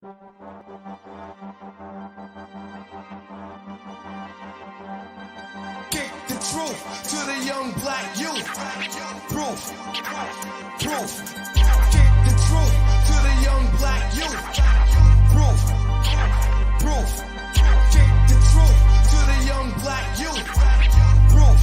Kick the truth to the young black youth. Proof. Kick the truth to the young black youth. Proof. Kick the truth to the young black youth. Proof.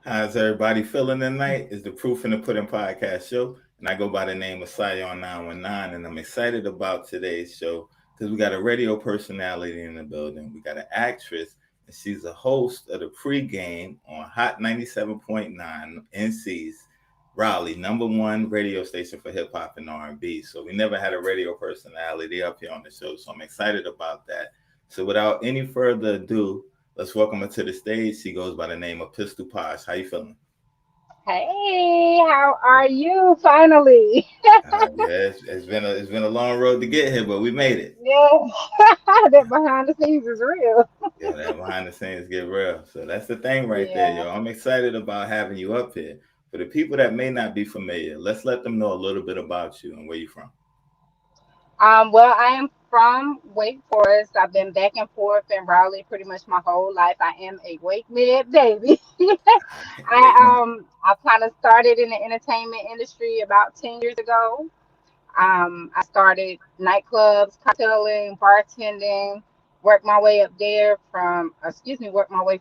How's everybody feeling tonight? It's the Proof in the Pudding podcast show, and I go by the name of Sion 919, and I'm excited about today's show because we got a radio personality in the building. We got an actress, and she's a host of the pregame on Hot 97.9 NC's Raleigh, #1 radio station for hip hop and R&B. So we never had a radio personality up here on the show, so I'm excited about that. So without any further ado, let's welcome her to the stage. She goes by the name of Pistol Posh. How you feeling? Hey, how are you? Finally. It's been a long road to get here, but we made it. Yeah, that behind the scenes is real. Yeah, that behind the scenes get real. So that's the thing right there, yo. I'm excited about having you up here. For the people that may not be familiar, let's let them know a little bit about you and where you're from. Well, I am from Wake Forest. I've been back and forth in Raleigh pretty much my whole life. I am a Wake Med baby. I kind of started in the entertainment industry about 10 years ago. I started nightclubs, cocktailing, bartending, worked my way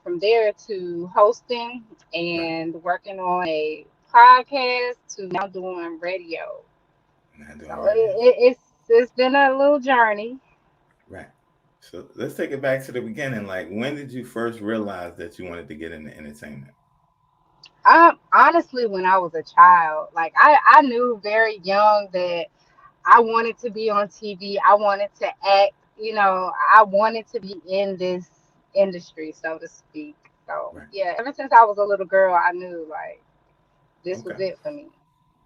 from there to hosting Right. and working on a podcast to now doing radio. Not doing So radio. it's been a little journey. Right. So let's take it back to the beginning. Like, when did you first realize that you wanted to get into entertainment? Honestly, when I was a child, like I knew very young that I wanted to be on TV. I wanted to act, I wanted to be in this industry, so to speak. So Right. yeah, ever since I was a little girl, I knew like this was Okay. it for me.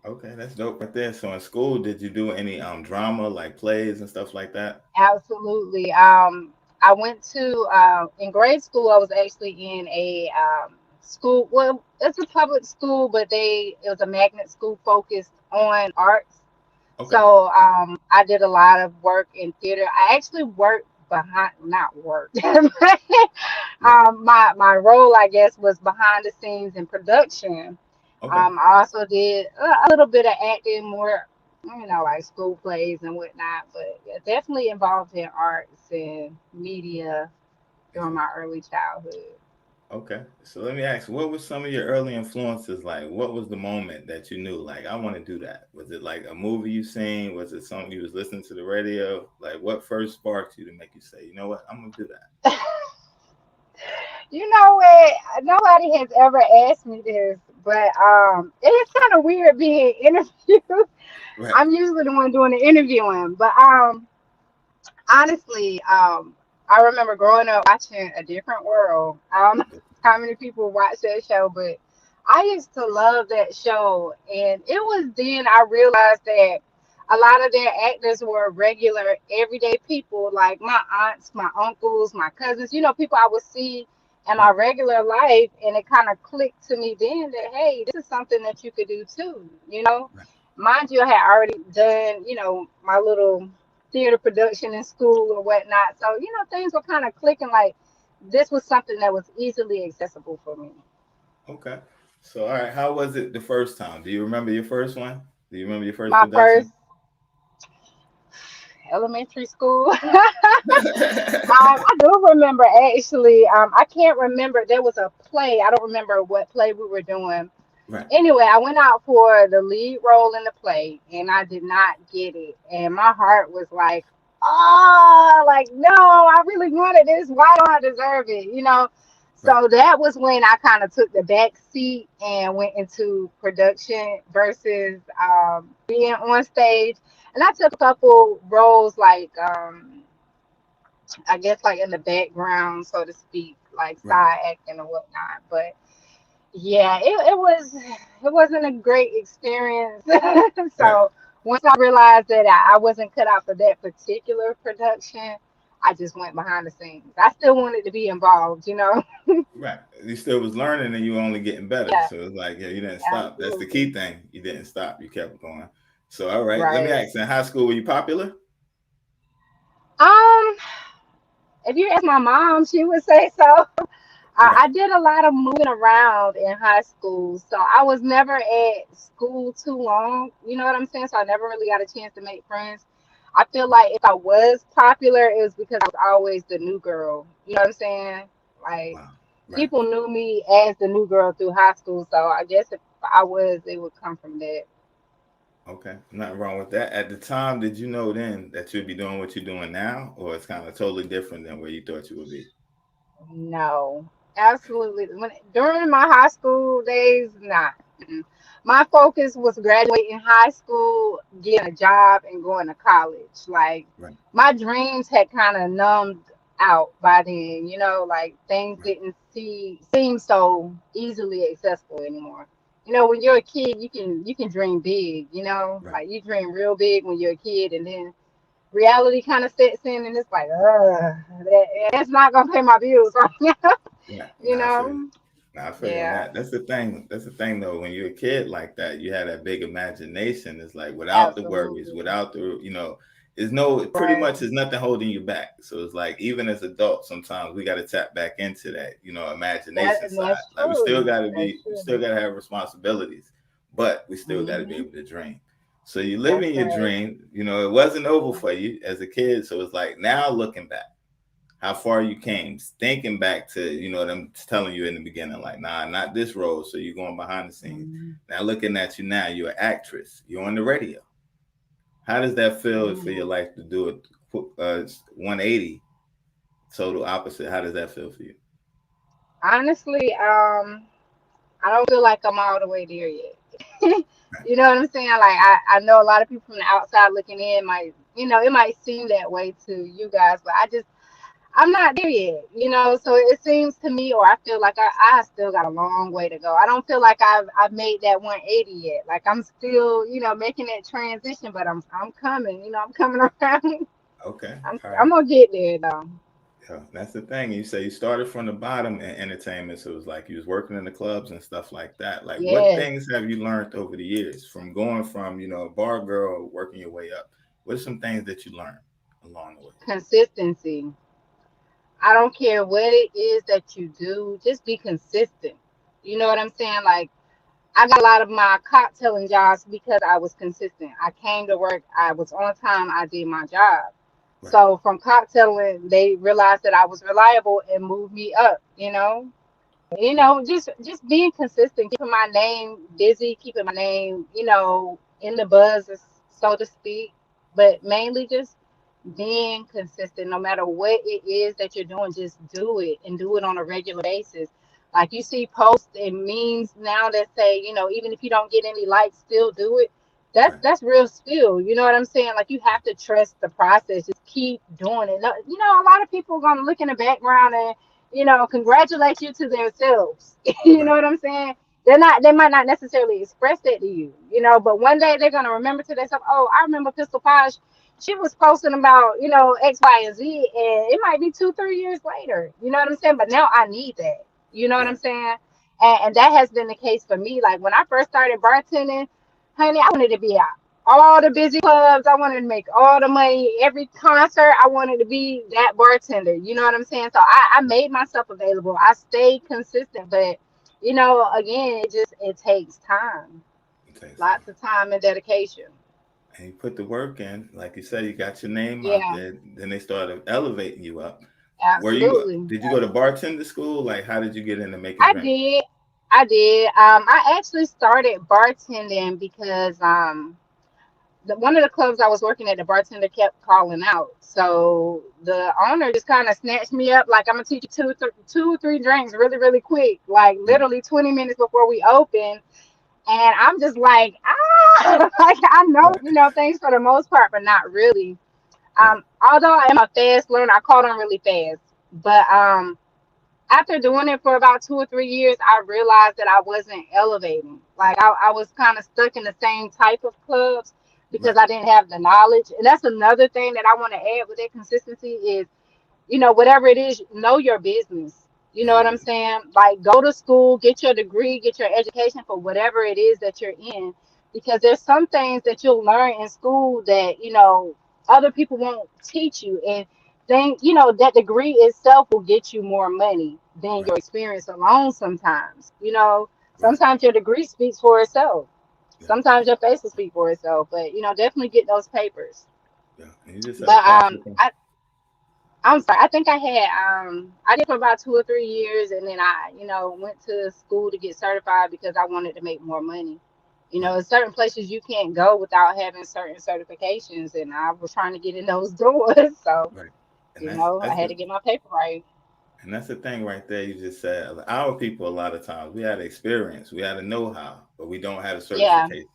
Okay, that's dope right there. So in school, did you do any drama like plays and stuff like that? Absolutely. I went to in grade school. I was actually in a school. Well, it's a public school, but it was a magnet school focused on arts. Okay. So I did a lot of work in theater. I actually worked behind, not work. Right. My role, I guess, was behind the scenes in production. Okay. I also did a little bit of acting, more, like school plays and whatnot, but yeah, definitely involved in arts and media during my early childhood. Okay. So let me ask, what were some of your early influences like? What was the moment that you knew, like, I want to do that? Was it like a movie you seen? Was it something you was listening to the radio? Like, what first sparked you to make you say, you know what, I'm gonna do that? You know what? Nobody has ever asked me this, but it's kind of weird being interviewed. Right. I'm usually the one doing the interviewing, but honestly, I remember growing up watching A Different World. I don't know how many people watch that show, but I used to love that show. And it was then I realized that a lot of their actors were regular, everyday people, like my aunts, my uncles, my cousins, people I would see in my Right. regular life, and it kind of clicked to me then that hey, this is something that you could do too. Right. Mind you, I had already done my little theater production in school or whatnot, so things were kind of clicking. Like this was something that was easily accessible for me. Okay. So, all right. How was it the first time? Do you remember your first one? Do you remember your first My first production? elementary school. I do remember actually. I can't remember. There was a play. I don't remember what play we were doing. Right. Anyway, I went out for the lead role in the play, and I did not get it. And my heart was like, oh, like no, I really wanted this. Why don't I deserve it? Right. So that was when I kind of took the back seat and went into production versus being on stage. And I took a couple roles like I guess like in the background, so to speak, like Right. side acting or whatnot. But yeah, it wasn't a great experience. Right. So once I realized that I wasn't cut out for that particular production, I just went behind the scenes. I still wanted to be involved. Right. You still was learning and you were only getting better. Yeah, So it's like, yeah, you didn't stop. That's the absolutely. key thing. You didn't stop. You kept going. So, all right. Let me Right. ask. In high school, were you popular? Um, if you ask my mom, she would say so. I Right. did a lot of moving around in high school, so I was never at school too long. You know what I'm saying? So I never really got a chance to make friends. I feel Right. like if I was popular, it was because I was always the new girl. You know what I'm saying? Like Wow. Right. people knew me as the new girl through high school, so I guess if I was, it would come from that. Okay. Nothing wrong with that. At the time, did you know then that you'd be doing what you're doing now, or it's kind of totally different than where you thought you would be? No, absolutely. During my high school days, not. Mm-mm. My focus was graduating high school, getting a job, and going to college. Like Right. my dreams had kind of numbed out by then. Like things Right. didn't seem so easily accessible anymore. When you're a kid, you can dream big. Right. Like you dream real big when you're a kid, and then reality kind of sets in, and it's like, that's not gonna pay my bills. Right. you Nah, I feel you. know? Nah, I feel you on Yeah, that. That's the thing. That's the thing, though. When you're a kid like that, you had that big imagination. It's like without the worries, absolutely. without the, it's no, pretty Right. much there's nothing holding you back. So it's like, even as adults, sometimes we got to tap back into that, imagination side. That's Like, we still true. got to That's be, we true. still got to have responsibilities, but we still got to be Hmm. able to dream. So you live That's in your right. dream, it wasn't over for you as a kid. So it's like now looking back how far you came, thinking back to, them telling you in the beginning, like, nah, not this role. So you're going behind the scenes. Mhm. Now looking at you now, you're an actress. You're on the radio. How does that feel for your Mhm. life to do it 180, total opposite? How does that feel for you? Honestly, I don't feel like I'm all the way there yet. Right. You know what I'm saying? Like I know a lot of people from the outside looking in it might seem that way to you guys, but I'm not there yet. So it seems to me, or I feel like I still got a long way to go. I don't feel like I've made that 180 yet. Like I'm still, making that transition, but I'm coming. I'm coming around. Okay. I'm All I'm right. gonna get there though. Yeah, that's the thing. You say you started from the bottom in entertainment, so it was like you was working in the clubs and stuff like that. Like, what Yes, things have you learned over the years from going from a bar girl working your way up? What are some things that you learned along the way? consistency. I don't care what it is that you do, just be consistent. You know what I'm saying? Like I got a lot of my cocktailing jobs because I was consistent. I came to work, I was on time, I did my job. Right, So from cocktailing, they realized that I was reliable and moved me up. right, Just being consistent, keeping my name busy, keeping my name, in the buzz, so to speak. But mainly just being consistent, no matter what it is that you're doing, just do it and do it on a regular basis. Like you see posts and memes now that say, even if you don't get any likes, still do it. That's right, that's real skill. You know what I'm saying? Like you have to trust the process. Just keep doing it. A lot of people are gonna look in the background and congratulate you to themselves. You know right, what I'm saying? they might not necessarily express that to you, but one day they're gonna remember to themselves, oh, I remember Pistol Posh, she was posting about, X, Y, and Z, and it might be 2, 3 years later. You know what I'm saying? But now I need that. You know what I'm Right. saying? And that has been the case for me. Like when I first started bartending, honey, I wanted to be out all the busy clubs. I wanted to make all the money. Every concert, I wanted to be that bartender. You know what I'm saying? So I made myself available. I stayed consistent, but again, it takes time, It takes time. lots of time and dedication. And you put the work in, like you said, you got your name out Yeah, there. Then they started elevating you up. absolutely. Did you go to bartender school? Like, how did you get into making I drinks? did. I did. I actually started bartending because one of the clubs I was working at, the bartender kept calling out. So the owner just kind of snatched me up, like, I'm gonna teach you two, three drinks really, really quick, like Mm, literally 20 minutes before we open. And I'm just like, like I know, right, things for the most part, but not really. right, Although I am a fast learner, I caught on really fast. But after doing it for about 2 or 3 years, I realized that I wasn't elevating. Like I was kind of stuck in the same type of clubs because right, I didn't have the knowledge. And that's another thing that I want to add with that consistency is, whatever it is, know your business. You know know your what I'm business. saying? Like, go to school, get your degree, get your education for whatever it is that you're in. Because there's some things that you'll learn in school that, other people won't teach you. And then, that degree itself will get you more money than Right, your experience alone sometimes. right, Sometimes your degree speaks for itself. yeah, Sometimes your face will speak for itself. But, definitely get those papers. yeah. And you just said a But powerful. I'm sorry. I think I did for about 2 or 3 years, and then I, went to school to get certified because I wanted to make more money. Right, There's certain places you can't go without having certain certifications, and I was trying to get in those doors. So, right. And that's I that's had the to get my paper right. and that's the thing right there. You just said our people a lot of times we had experience, we had a know-how, but we don't have a Yeah, certification.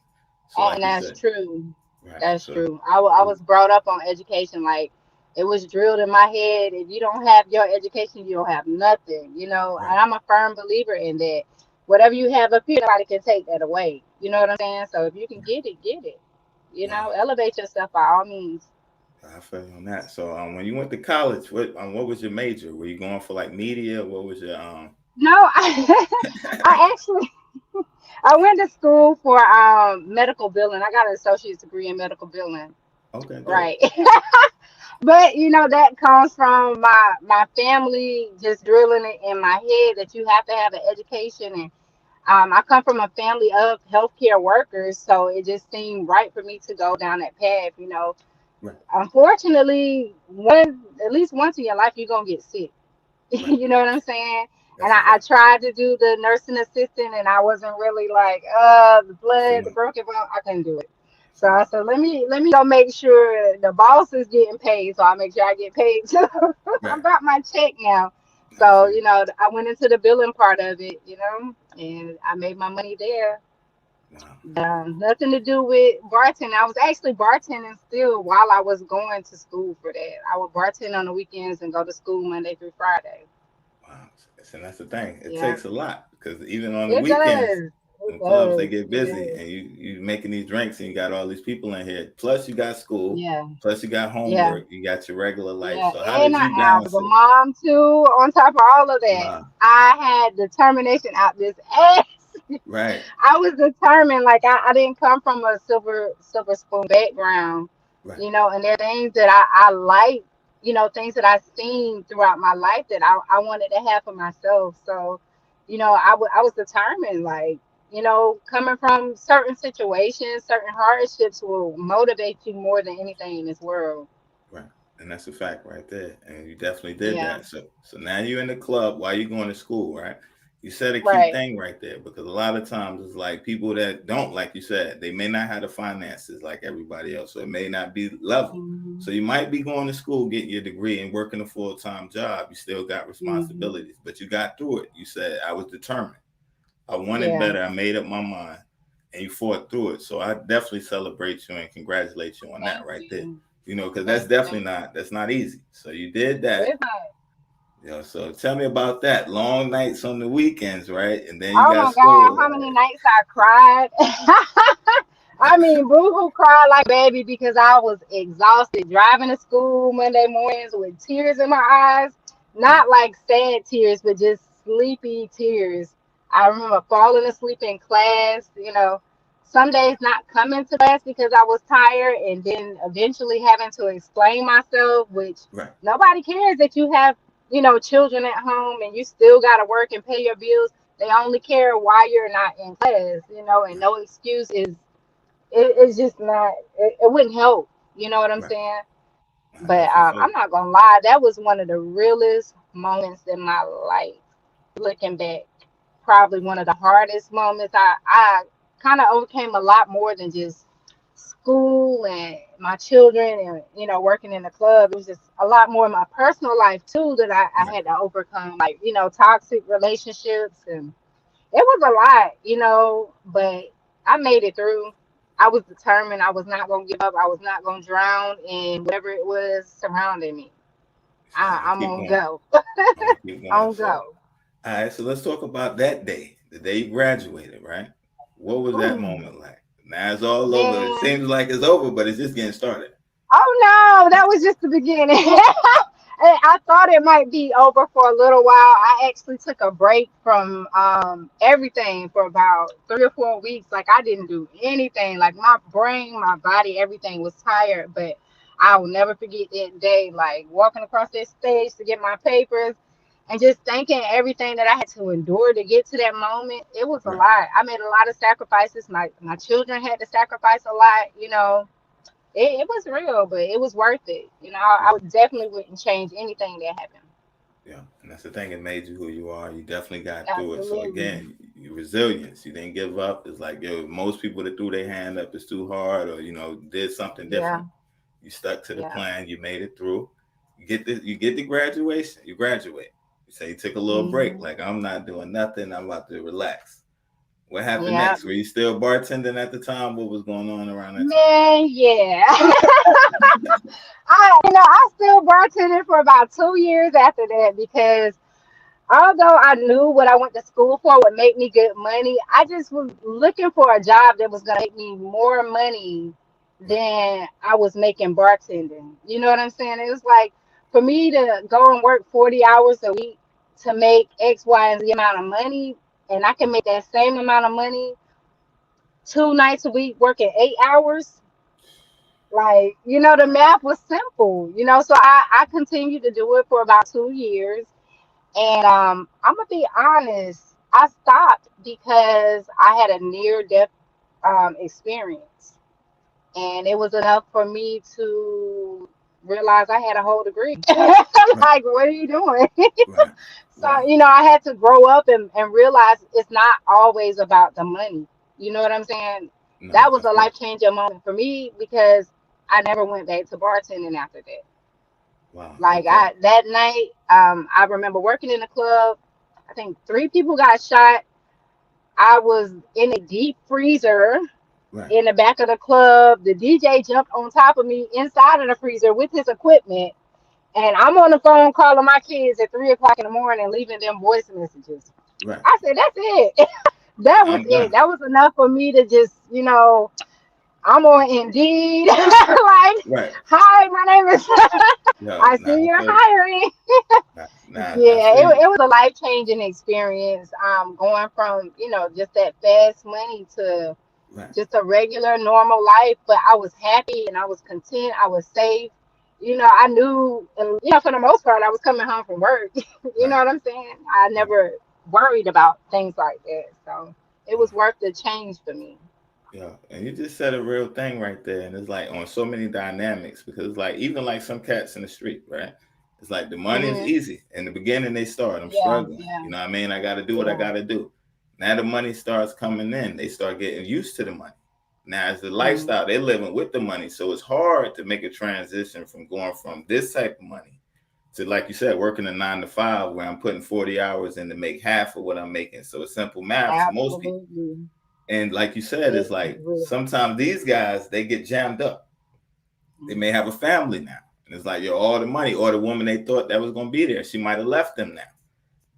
So, like and you that's said, true. right. That's So, true. I was brought up on education. Like, it was drilled in my head. If you don't have your education, you don't have nothing. right, And I'm a firm believer in that. Whatever you have up here, nobody can take that away. You know what I'm saying? So if you can get it, get it. wow. Elevate yourself by all means. I feel you on that. So, when you went to college, what was your major? Were you going for like media? What was your No, I actually I went to school for medical billing. I got an associate's degree in medical billing. Okay, dope. Right. But that comes from my family just drilling it in my head that you have to have an education, and I come from a family of healthcare workers, so it just seemed right for me to go down that path. Right, Unfortunately, at least once in your life you're gonna get sick. right. You know what I'm saying? And That's a I fact. tried to do the nursing assistant, and I wasn't really like, the blood, the Fluent. broken bone. I couldn't do it. So I Fluent. said, let me go make sure the boss is getting paid, so I make sure I get paid too. I Right. got my check now. I So feel you. I went into the billing part of it, and I made my money there. Wow. Nothing to do with bartending. I was actually bartending still while I was going to school for that. I would bartend on the weekends and go to school Monday through Friday. Wow. And that's the thing. It Yeah. takes a lot because even on the It weekends, does. It the clubs they does. get It busy, does. and you making these drinks, and you got all these people in here. Plus, you got school. Yeah. Plus, you got Yeah. homework. You got your regular life. Yeah. So, how And did I, you I was balance a it? mom too. On top of all of that, Wow. I had determination out this ass. Right. I was determined. Like I didn't come from a silver spoon background, Right. and there are things that I like, things that I've seen throughout my life that I wanted to have for myself. So, I was determined. Like, coming from certain situations, certain hardships will motivate you more than anything in this world. Right. And that's a fact right there. And you definitely did Yeah. that. So now you're in the club while you're going to school, right? You said a key Right. thing right there because a lot of times it's like people that don't, like you said, they may not have the finances like everybody else. So it may not be level. Hmm. So you might be going to school, getting your degree and working a full-time job. You still got Hmm. responsibilities, but you got through it. You said, I was determined. I wanted Yeah. better. I made up my mind and you fought through it. So I definitely celebrate you and congratulate you on that Thank right there. you. Because that's Thank you. definitely Thank you. that's not easy. So you did that. It's not. Yo, so tell me about that. Long nights on the weekends, right? And then you Oh got my God, school. how many nights I cried. I mean, boohoo cried like baby because I was exhausted driving to school Monday mornings with tears in my eyes. Right, Not like sad tears, but just sleepy tears. I remember falling asleep in class, some days not coming to class because I was tired, and then eventually having to explain myself, which right, nobody cares that you have, children at home and you still got to work and pay your bills. They only care why you're not in class, and right, no excuse is it's just not it wouldn't help. You know what I'm right. saying? That's But for sure. I'm not gonna lie, that was one of the realest moments in my life. Looking back, probably one of the hardest moments. I kind of overcame a lot more than just school and my children and working in the club. It was just a lot more in my personal life too that I Right. had to overcome, like toxic relationships, and it was a lot, but I made it through. I was determined. I was not going to give up. I was not going to drown in whatever it was surrounding me. So I'm gonna I'm keep on going. go. I'm gonna keep going. On So, go. all right. So let's talk about that day, the day you graduated, right? What was that Ooh, moment like? Now it's all over. It man. seems like it's over, but it's just getting started. Oh no, that was just the beginning. I thought it might be over for a little while. I actually took a break from everything for about 3 or 4 weeks. Like I didn't do anything. Like my brain, my body, everything was tired. But I will never forget that day. Like walking across that stage to get my papers, and just thinking everything that I had to endure to get to that moment. It was a Right. lot. I made a lot of sacrifices. My children had to sacrifice a lot. It was real, but it was worth it. I Yeah. would definitely wouldn't change anything that happened. Yeah. And that's the thing. It made you who you are. You definitely got through it. So Absolutely. again, your resilience. You didn't give up. It's like yo, most people that threw their hand up is too hard, or did something different. Yeah. You stuck to the Yeah. plan. You made it through. You get the graduation. You graduate. You say you took a little break. Hmm. Like I'm not doing nothing. I'm about to relax. What happened Yeah. next? Were you still bartending at the time? What was going on around that time? Man, yeah. I still bartended for about 2 years after that because although I knew what I went to school for would make me good money, I just was looking for a job that was gonna make me more money Right, than I was making bartending. You know what I'm saying? It was like for me to go and work 40 hours a week to make X, Y, and Z amount of money, and I can make that same amount of money 2 nights a week working 8 hours. Like, the math was simple, so I continued to do it for about 2 years. And I'm gonna be honest, I stopped because I had a near death experience, and it was enough for me to realize I had a whole degree. right, Like, what are you doing? right, So, right. I had to grow up and realize it's not always about the money. You know what I'm saying? No, That was of a course. life changing moment for me because I never went back to bartending after that. Wow. Like Okay. I that night, I remember working in the club. I think 3 people got shot. I was in a deep freezer Right. in the back of the club. The DJ jumped on top of me inside of the freezer with his equipment. And I'm on the phone calling my kids at 3 o'clock in the morning, leaving them voice messages. Right. I said, that's it. That was I'm it. done. That was enough for me to just, I'm on Indeed. Like, Right. hi, my name is, No. I Nah. see I you're feel you. hiring. Nah. I Yeah, feel you. it was a life changing experience. Going from just that fast money to Right. just a regular normal life, but I was happy and I was content. I was safe. I knew, and for the most part, I was coming home from work. You know Right. what I'm saying? I Right. never worried about things like that, so it Wow. was worth the change for me. Yeah, and you just said a real thing right there, and it's like on so many dynamics because it's like even like some cats in the street, right? It's like the money is Hmm. easy. In the beginning, they start. I'm Yeah, struggling. yeah, You know what I mean? I got to do what I yeah. got to do. Now the money starts coming in. They start getting used to the money. Now it's the Hmm. lifestyle they're living with the money, so it's hard to make a transition from going from this type of money to like you said, working a 9 to 5 where I'm putting 40 hours in to make half of what I'm making. So it's simple math to most people. Absolutely. And like you said, It it's is like real. sometimes these guys they get jammed up. They may Mhm. have a family now. And it's like, yo, all the money, or the woman they thought that was gonna be there, she might have left them now.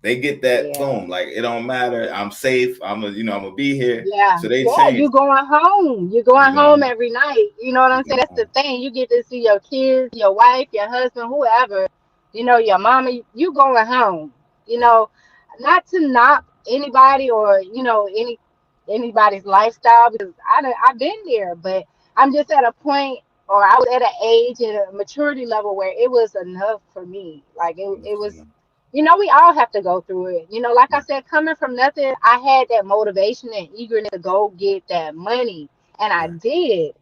They get that boom, like it don't matter. I'm safe. I'm gonna be here. Yeah, So they yeah, change. you going home. You're You going going home home. every night. You know what You I'm saying? going That's the home. thing. You get to see your kids, your wife, your husband, whoever, your mama, you going home. You Right. know, not to knock anybody or, anybody's lifestyle because I've been there, but I'm just at a point or I was at an age and a maturity level where it was enough for me. Like it was we all have to go through it. Like I Right. said, coming from nothing, I had that motivation and eagerness to go get that money. And I Right. did,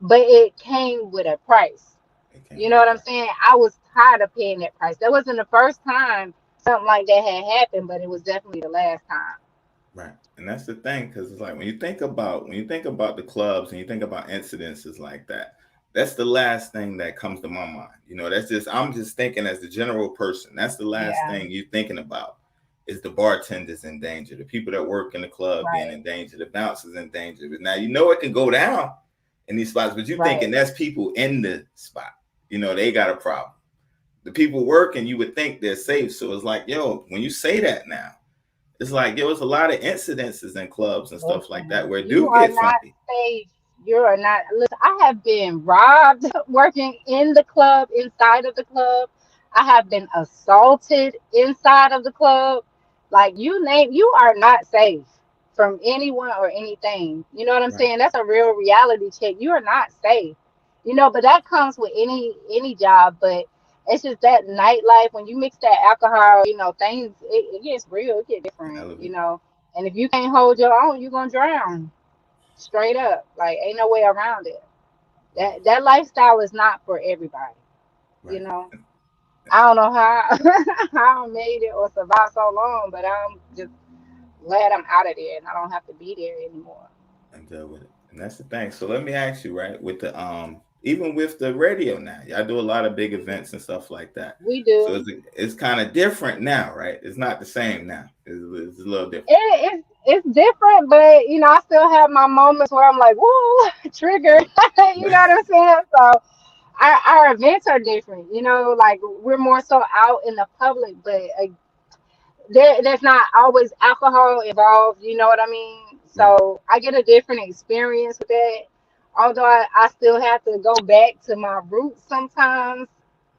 but it came with a price. It came You with know a what I'm price. saying? I was tired of paying that price. That wasn't the first time something like that had happened, but it was definitely the last time. Right. And that's the thing, because it's like when you think about the clubs and you think about incidences like that, that's the last thing that comes to my mind. I'm just thinking as the general person, that's the last Yeah, thing you're thinking about is the bartenders in danger, the people that work in the club being right, in danger, the bouncers in danger. But now it can go down in these spots, but you thinking right. that's people in the spot. They got a problem. The people working, you would think they're safe. So it's like, yo, when you say that now, it's like there was a lot of incidences in clubs and stuff like that Listen, where it you do are get not funky. safe. You are not. Listen, I have been robbed working in the club, inside of the club. I have been assaulted inside of the club. Like you name, you are not safe from anyone or anything. You know what I'm Right. saying? That's a real reality check. You are not safe. But that comes with any job. But it's just that nightlife when you mix that alcohol. Things it gets real. It gets different. Elevate. And if you can't hold your own, you're gonna drown. Straight up. Like ain't no way around it. Right. That lifestyle is not for everybody. You Right. know. I don't know how how I made it or survived so long, but I'm just glad I'm out of there and I don't have to be there anymore. And deal with it. And that's the thing. So let me ask you, right, with the even with the radio now, y'all do a lot of big events and stuff like that. We So do. it's kind of different now, right? It's not the same now. It's a little different. It's different, but I still have my moments where I'm like, woo, triggered. You know what I'm saying? So our events are different. Like we're more so out in the public, but there's not always alcohol involved. You know what I mean? Right. So I get a different experience with that. Although I still have to go back to my roots sometimes.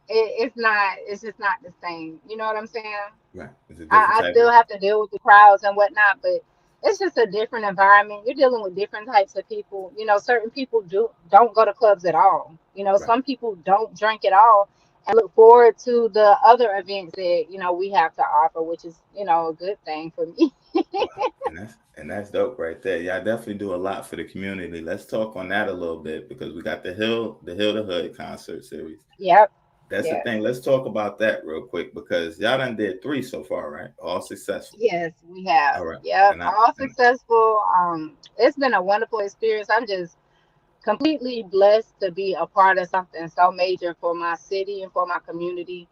It's not. It's just not the same. You know what I'm saying? Right. It's a different I type of still have to deal with the crowds and whatnot, but it's just a different environment. You're dealing with different types of people. Certain people don't go to clubs at all. right. Some people don't drink at all and look forward to the other events that we have to offer, which is a good thing for me. Wow. And that's dope right there. Yeah, I definitely do a lot for the community. Let's talk on that a little bit because we got the Hill to Hood concert series. Yep. That's the Yes. thing. Let's talk about that real quick because y'all done did 3 so far, right? All successful. Yes, we All have. right. Yep. And I All and successful. It's been a wonderful experience. I'm just completely blessed to be a part of something so major for my city and for my community.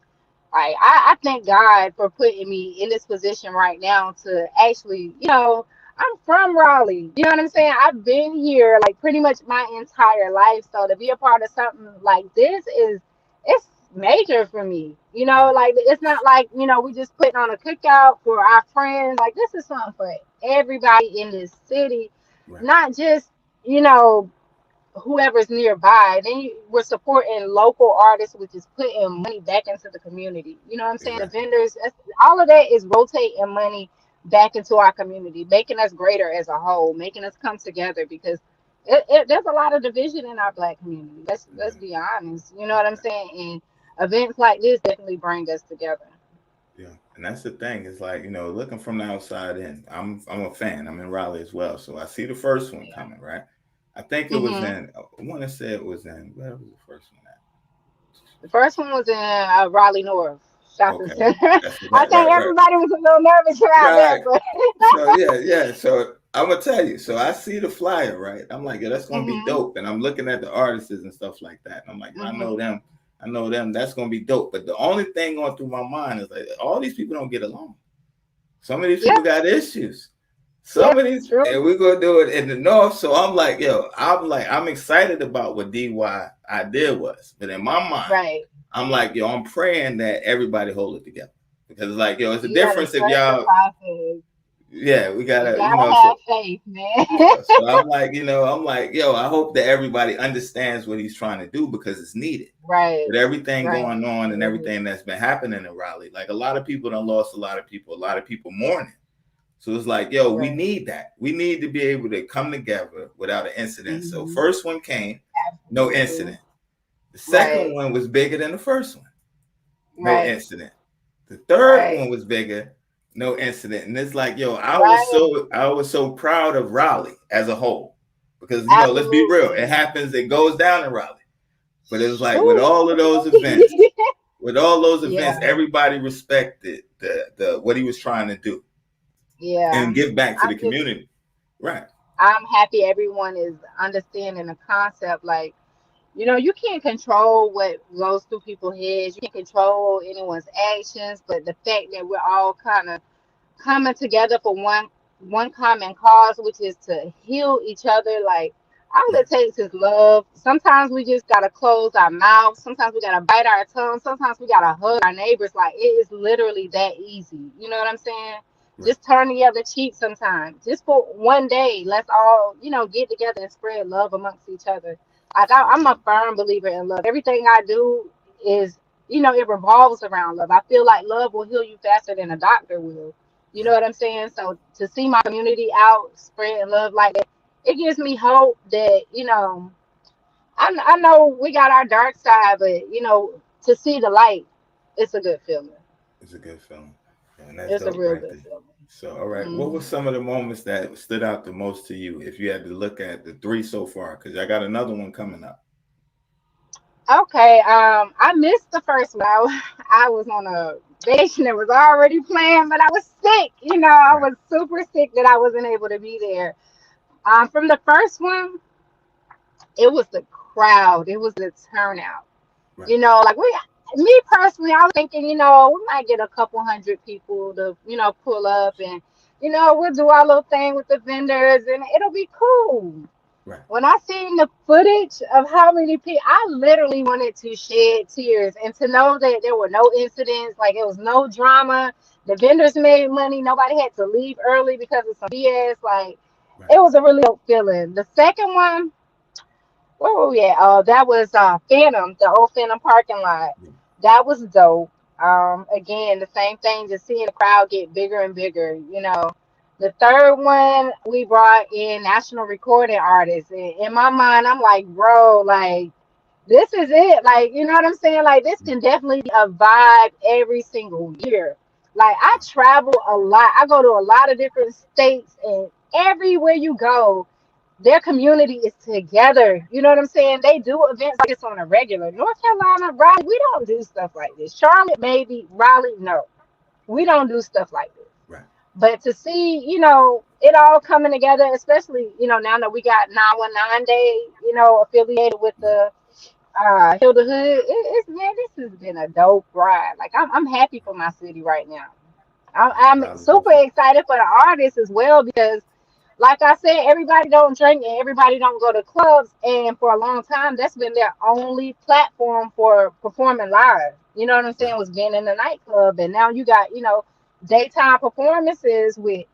I thank God for putting me in this position right now to actually, I'm from Raleigh. You know what I'm saying? I've been here like pretty much my entire life. So to be a part of something like this it's major for me. right, Like it's not like, we just putting on a cookout for our friends. Like this is something for everybody in this city, right, not just, you know, whoever's nearby. Then we're supporting local artists, which is putting money back into the community. You know what I'm saying? The exactly. vendors, all of that is rotating money back into our community, making us greater as a whole, making us come together because there's a lot of division in our black community. Let's Yeah, be honest. You know what I'm exactly. saying? And events like this definitely bring us together. Yeah, and that's the thing. It's like looking from the outside in. I'm a fan. I'm in Raleigh as well, so I see the first one Yeah. coming. Right. I think it was hmm in. I want to say it was in. Where was the first one at? The first one was in Raleigh North Shopping Okay, Center. that's I right, think right, right, everybody was a little nervous around that, right. but So yeah, yeah. So I'm gonna tell you. So I see the flyer, right? I'm like, yeah, that's gonna be hmm dope. And I'm looking at the artists and stuff like that. And I'm like, I know hmm them. I know them. That's gonna be dope. But the only thing going through my mind is like, all these people don't get along. Some of these Yeah, people got issues. yeah, Some of these, true. and we're gonna do it in the north. So I'm like, I'm excited about what DY idea was. But in my mind, Right. I'm like, yo, I'm praying that everybody hold it together because, like, yo, it's a You gotta difference if trust the y'all, process. yeah, we You gotta, gotta so have faith, man. so I'm like, I'm like, yo, I hope that everybody understands what he's trying to do because it's needed. Right. With everything Right. going on and Mhm. everything that's been happening in Raleigh, like a lot of people done lost a lot of people mourning. So it's like, yo, we Right. need that. We need to be able to come together without an incident. So Hmm. first one came, no Absolutely. incident. The second Right. one was bigger than the first one, no Right. incident. The third Right. one was bigger, no incident. And it's like, yo, Right. I was so proud of Raleigh as a whole. Because let's be real, it Absolutely. happens, it goes down in Raleigh. But it was like Shoot. with all those events, Yeah. everybody respected the what he was trying to do Yeah. and give back to the I'm just community. Right. I'm happy everyone is understanding the concept. Like, you can't control what goes through people's heads. You can't control anyone's actions, but the fact that we're all kind of coming together for one common cause, which is to heal each other. Like, all Yeah. it takes is love. Sometimes we just gotta close our mouths. Sometimes we gotta bite our tongue. Sometimes we gotta hug our neighbors. Like, it is literally that easy. You know what I'm saying? Right. Just turn the other cheek sometimes. Just for one day, let's all, get together and spread love amongst each other. Like, I'm a firm believer in love. Everything I do is, it revolves around love. I feel like love will heal you faster than a doctor will. You know Right. what I'm saying? So to see my community out spreading love like that, it gives me hope that, I know we got our dark side, but, to see the light, it's a good feeling. It's a good film. And that's It's a dope real right good there. feeling. So, all right. What were Hmm. some of the moments that stood out the most to you if you had to look at the three so far? Because I got another one coming up. Okay, I missed the first one. I was on a vacation that was already planned, but I was sick. I Right. was super sick that I wasn't able to be there. From the first one, it was the crowd. It was the turnout. Right. Like me personally, I was thinking, we might get a couple hundred people to, pull up and, we'll do our little thing with the vendors and it'll be cool. Right. When I seen the footage of how many people, I literally wanted to shed tears and to know that there were no incidents, like it was no drama. The vendors made money. Nobody had to leave early because of some BS. Like, Right. it was a really dope feeling. The second one, where were we at? That was Phantom, the old Phantom parking lot. Yeah. That was dope. Again, the same thing, just seeing the crowd get bigger and bigger. The third one, we brought in national recording artists. And in my mind, I'm like, bro, like, this is it. Like, you know what I'm saying? Like, this can definitely be a vibe every single year. Like, I travel a lot. I go to a lot of different states, and everywhere you go, their community is together. You know what I'm saying? They do events like this on a regular. North Carolina, Raleigh, we don't do stuff like this. Charlotte, maybe. Raleigh, no. We don't do stuff like this. Right. But to see, it all coming together, especially, now that we got 919 Day, affiliated with Right. the Hilda Hood, it's man, this has been a dope ride. Like, I'm happy for my city right now. I'm Solid good super film. excited for the artists as well because like I said, everybody don't drink and everybody don't go to clubs. And for a long time, that's been their only platform for performing live. You know what I'm saying? Right. Was being in the nightclub. And now you got, daytime performances with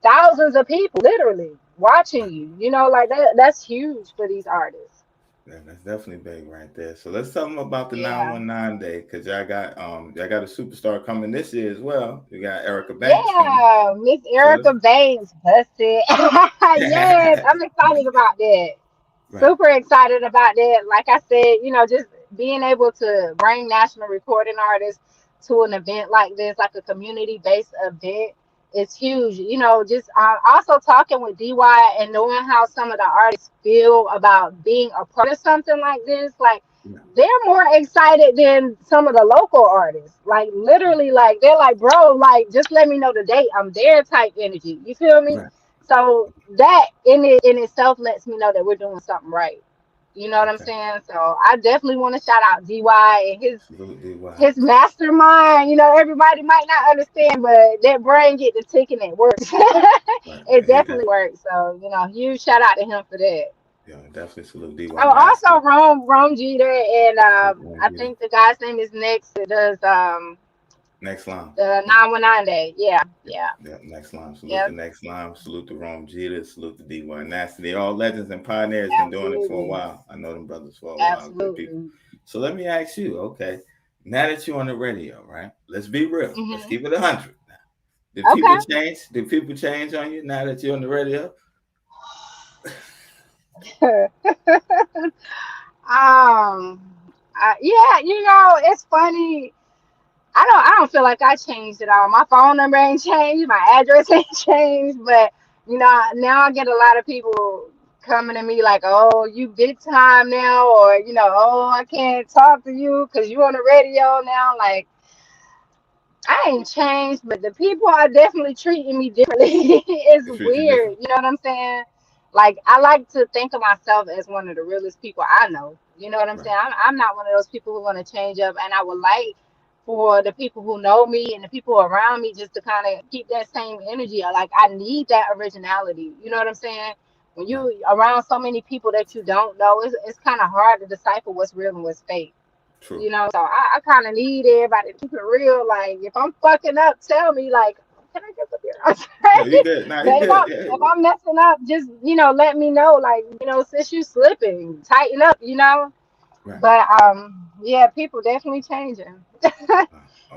thousands of people literally watching Right. you. Like that's huge for these artists. Yeah, that's definitely big right there. So let's tell them about the Yeah. 919 day because y'all got a superstar coming this year as well. You got Erica Banks coming. Yeah. Miss So let's Erica Banks busted. Yes, I'm excited about that. right. Super excited about that. Like I said, just being able to bring national recording artists to an event like this, like a community based event, is huge. Just also talking with DY and knowing how some of the artists feel about being a part of something like this, like Yeah. they're more excited than some of the local artists. Like literally, like they're like, bro, like just let me know the date. I'm there type energy. You feel me? Right. So that in itself lets me know that we're doing something right. You know what I'm Okay. saying? So I definitely want to shout out DY and his Absolutely. Wow. his mastermind. Everybody might not understand, but that brain get the ticket and it works. Right. It He got definitely works. So, huge shout out to him for that. Yeah, definitely salute D1 Oh, Nasty. also Rome Jeter, and I think the guy's name is Nick that does Next line. the Yeah. 919 day. Yeah, yeah, Yeah, next line. Salute yeah, the next line. Salute the Rome Jeter. Salute the D1 Nasty. They all legends and pioneers. Been doing it for a absolutely, while. I know them brothers for a while. Good people. absolutely. So let me ask you. Okay, now that you're on the radio, right? Let's be real. Let's Hmm. keep it 100. Did people Okay. change? Did people change on you now that you're on the radio? um, yeah, it's funny. I don't feel like I changed at all. My phone number ain't changed, my address ain't changed, but now I get a lot of people coming to me like, "Oh, you big time now," or "Oh, I can't talk to you because you on the radio now." Like, I ain't changed, but the people are definitely treating me differently. It's They treat you different. weird, you know what I'm saying? Like, I like to think of myself as one of the realest people I know. You know what I'm Right. saying? I'm not one of those people who want to change up, and I would like for the people who know me and the people around me just to kind of keep that same energy. Like, I need that originality. You know what I'm saying? When Right. you around so many people that you don't know, it's kind of hard to decipher what's real and what's fake. True. So I kind of need everybody to keep it real. Like, if I'm fucking up, tell me. Like, can I get the beer? I'm No, you sorry. good. No, you But if good. I'm Yeah. if I'm messing up, just let me know. Like, since you slipping, tighten up. Right. But yeah, people definitely changing. It's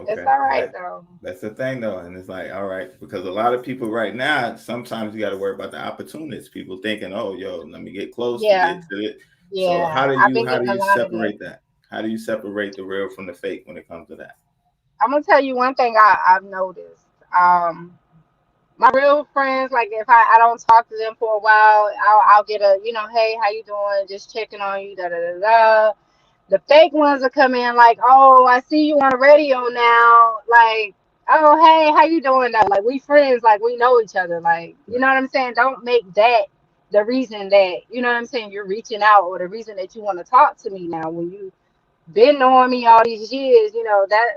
Okay. all And right though. that's the thing though. And it's like, all right, because a lot of people right now, sometimes you got to worry about the opportunists. People thinking, oh, yo, let me get close to Yeah, get to it. So yeah. I've been how do getting a you lot of that. separate that? How do you separate the real from the fake when it comes to that? I'm gonna tell you one thing I've noticed. My real friends, like if I don't talk to them for a while, I'll get a, hey, how you doing? Just checking on you, da da da da. The fake ones will come in like, oh, I see you on the radio now. Like, oh, hey, how you doing now? Like, we friends, like we know each other. Like, you Right. know what I'm saying? Don't make that the reason that, you know what I'm saying, you're reaching out, or the reason that you want to talk to me now when you been knowing me all these years, that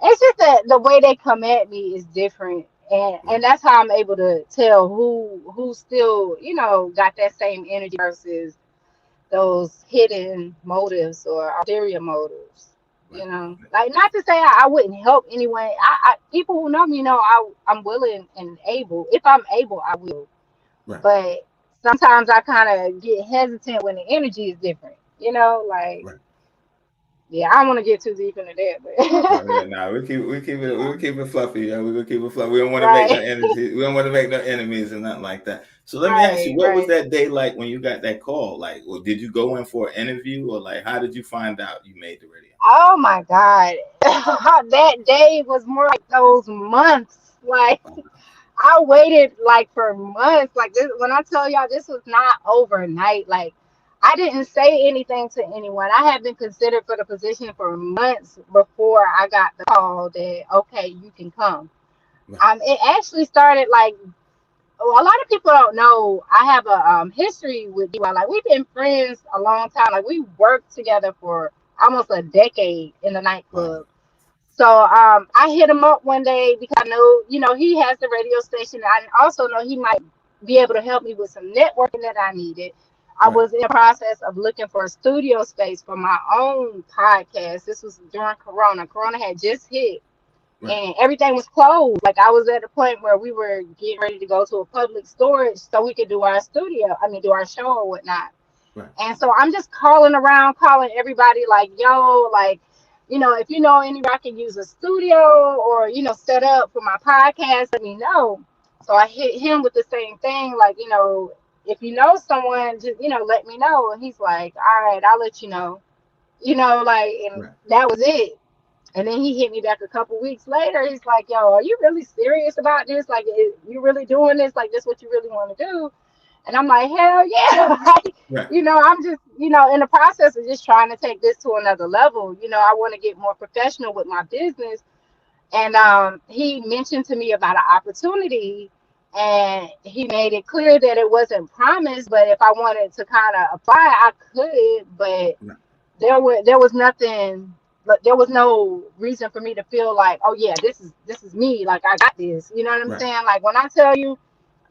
it's just that the way they come at me is different, and Right. that's how I'm able to tell who still got that same energy versus those hidden motives or ulterior motives. Right. Like, not to say I wouldn't help anyone. People who know me know I'm willing and able. If I'm able, I will. Right. But sometimes I kind of get hesitant when the energy is different. Like, Right. yeah, I don't want to get too deep into that, No, but yeah, nah, we keep it fluffy. Yeah, we gonna keep it fluffy. We don't want to make no right, energy. We don't want to make no enemies and nothing like that. So let me ask you, right, what was right. that day like when you got that call? Like, well, did you go in for an interview or like, how did you find out you made the radio? Oh my God. That day was more like those months. Like, I waited like for months. Like, this, when I tell y'all, this was not overnight. Like, I didn't say anything to anyone. I had been considered for the position for months before I got the call that, okay, you can come. Right. It actually started like, well, a lot of people don't know I have a history with DY. Like, we've been friends a long time. Like, we worked together for almost a decade in the Wow. nightclub. So I hit him up one day because I know, he has the radio station. I also know he might be able to help me with some networking that I needed. I Right. was in the process of looking for a studio space for my own podcast. This was during Corona. Corona had just hit Right. and everything was closed. Like, I was at a point where we were getting ready to go to a public storage so we could do our do our show or whatnot. Right. And so I'm just calling around, calling everybody like, yo, like, if you know anybody can use a studio or, set up for my podcast, let me know. So I hit him with the same thing, like, if you know someone, just, let me know. And he's like, all right, I'll let you know. Like, and Right. that was it. And then he hit me back a couple weeks later. He's like, yo, are you really serious about this? Like, you really doing this? Like, this what you really want to do? And I'm like, hell yeah. Like, Right. I'm just, in the process of just trying to take this to another level. I want to get more professional with my business. And he mentioned to me about an opportunity, and he made it clear that it wasn't promised, but if I wanted to kind of apply, I could. But Right. there was nothing, but there was no reason for me to feel like, oh yeah, this is me, like I got this. You know what I'm Right. saying? Like, when I tell you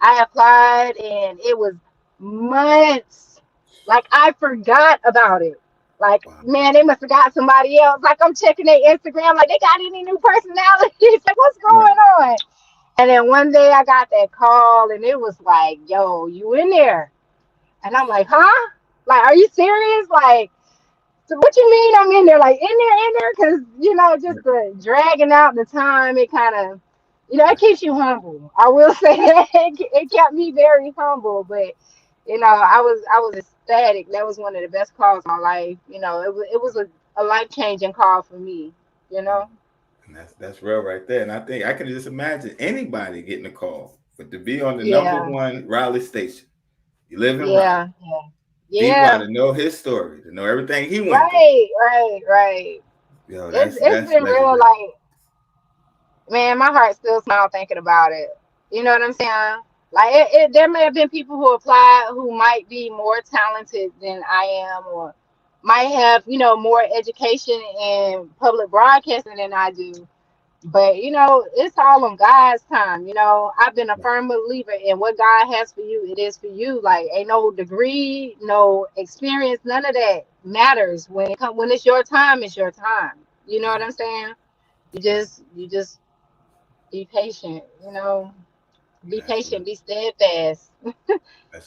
I applied and it was months, Like I forgot about it. Like, Wow. man, they must have got somebody else. Like I'm checking their Instagram, like they got any new personalities? Like what's Right. going on? And then one day I got that call and it was like, yo, you in there? And I'm like, huh? Like, are you serious? Like, so what you mean I'm in there? Like in there? Because just Right. the dragging out the time, it kind of, it Right. keeps you humble. I will say that it kept me very humble. But I was ecstatic. That was one of the best calls of my life. It was a life changing call for me. You And know? that's real right there. And I think I can just imagine anybody getting a call, but to be on the number Yeah, one Raleigh station. You live in Raleigh. yeah, yeah, D-Boy yeah. to know his story, to know everything he went through. Right, right, right. Yo, It's that's been real legendary. like, man, my heart still smiles thinking about it. You know what I'm saying? Like there may have been people who applied who might be more talented than I am, or might have more education in public broadcasting than I do. But it's all on God's time. I've been a Right. firm believer in what God has for you. It is for you. Like ain't no degree, no experience, none of that matters when it's your time. It's your time. You know what Yeah. I'm saying? You Right. just be patient. And Be that's patient. Be steadfast. all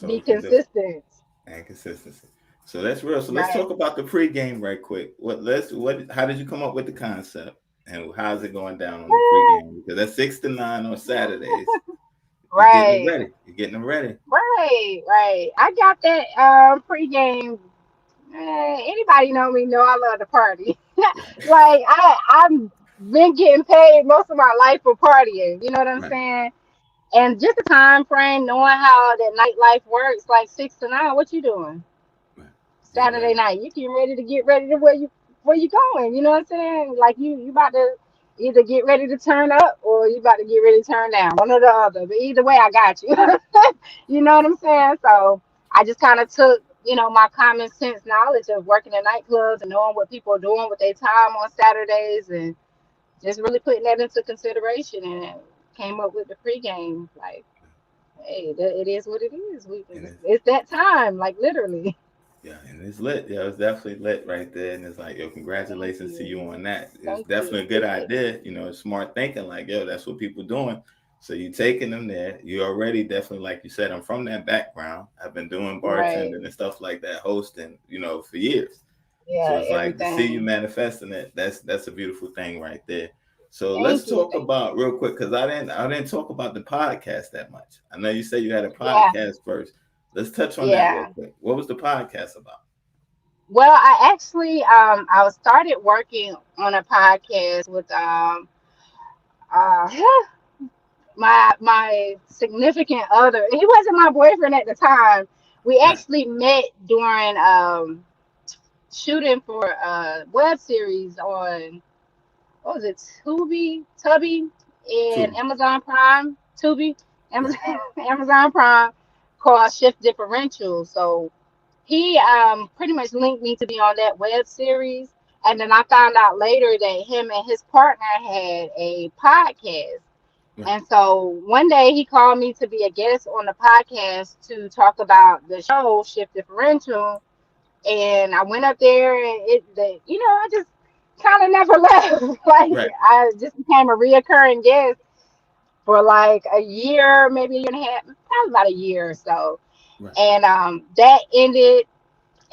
Be we can do. consistent. And consistency. So that's real. So let's Right. talk about the pregame right quick. How did you come up with the concept and how's it going down on the pregame? Because that's 6 to 9 on Saturdays. You're getting them Right. ready. You're getting them ready. Right. Right. I got that pregame. Anybody know me know I love to party. Right. Like I've been getting paid most of my life for partying. You know what I'm Right. saying? And just the time frame, knowing how that nightlife works, like 6 to 9. What you doing Right. Getting Saturday ready. night? You get ready to where you going? You know what I'm saying? Like you about to either get ready to turn up or you about to get ready to turn down. One or the other. But either way, I got you. You know what I'm saying? So I just kind of took my common sense knowledge of working in nightclubs and knowing what people are doing with their time on Saturdays and just really putting that into consideration and came up with the pregame. Like, hey, it is what it is. And It's that time, like literally. yeah, and it's lit. Yeah, it's definitely lit right there. And it's like, yo, Thank congratulations to you. you on that. It's Thank definitely you. a good Appreciate it. idea. It's smart thinking. Like, yo, that's what people doing. So you taking them there. You already definitely, like you said, I'm from that background. I've been doing Right. bartending and stuff like that, hosting, for years. So Yeah, it's like to see you everything. manifesting it. That's a beautiful thing right there. So let's Thank you. talk Thank about you. real quick because I didn't talk about the podcast that much. I know you said you had a Yeah, podcast first. Let's touch on that real yeah. quick. What was the podcast about? Well, I actually I started working on a podcast with uh my significant other. He wasn't my boyfriend at the time. We Right. actually met during shooting for a web series on, what was it, Tubby, and True. Amazon Prime, Tubi, Right. Amazon, Amazon Prime, called Shift Differential. So he pretty much linked me to be on that web series. And then I found out later that him and his partner had a podcast. Right. And so one day he called me to be a guest on the podcast to talk about the show Shift Differential. And I went up there and I just kind of never left. Like Right. I just became a reoccurring guest for like a year, maybe a year and a half, probably about a year or so. Right. And that ended,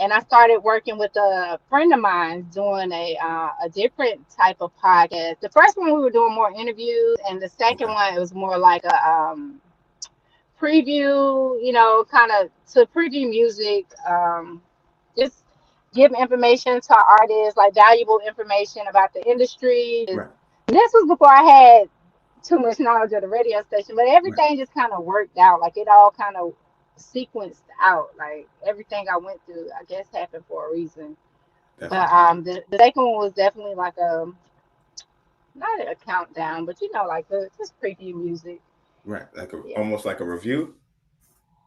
and I started working with a friend of mine doing a different type of podcast. The first one we were doing more interviews, and the second Okay. one it was more like a preview, kind of to preview music, just give information to artists, like valuable information about the industry. Right. And this was before I had too much knowledge of the radio station, but Right. everything just kind of worked out. Like it all kind of sequenced out. Like everything I went through, I guess, happened for a reason. But Definitely. the second one was definitely like a not a countdown, but like the just preview music. Right. Like Yeah. almost like a review. Like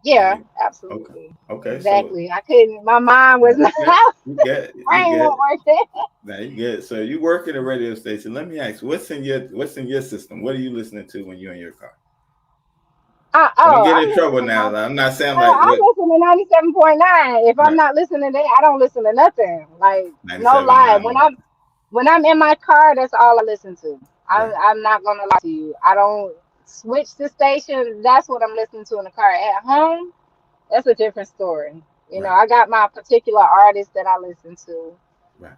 Yeah, okay. absolutely. Okay. So Exactly. I couldn't, my mind was now not, you brain get won't work. now you get so you work at a radio station. Let me ask, what's in your system? What are you listening to when you're in your car? Don't get I'm in trouble listening to now. I'm not saying like I what listen to 97.9. If I'm right, not listening to that, I don't listen to nothing. Like no lie. 97.9. When I'm in my car, that's all I listen to. Right, I'm not gonna lie to you. I don't switch the station. That's what I'm listening to in the car. At home, that's a different story. You know, right, I got my particular artist that I listen to. right,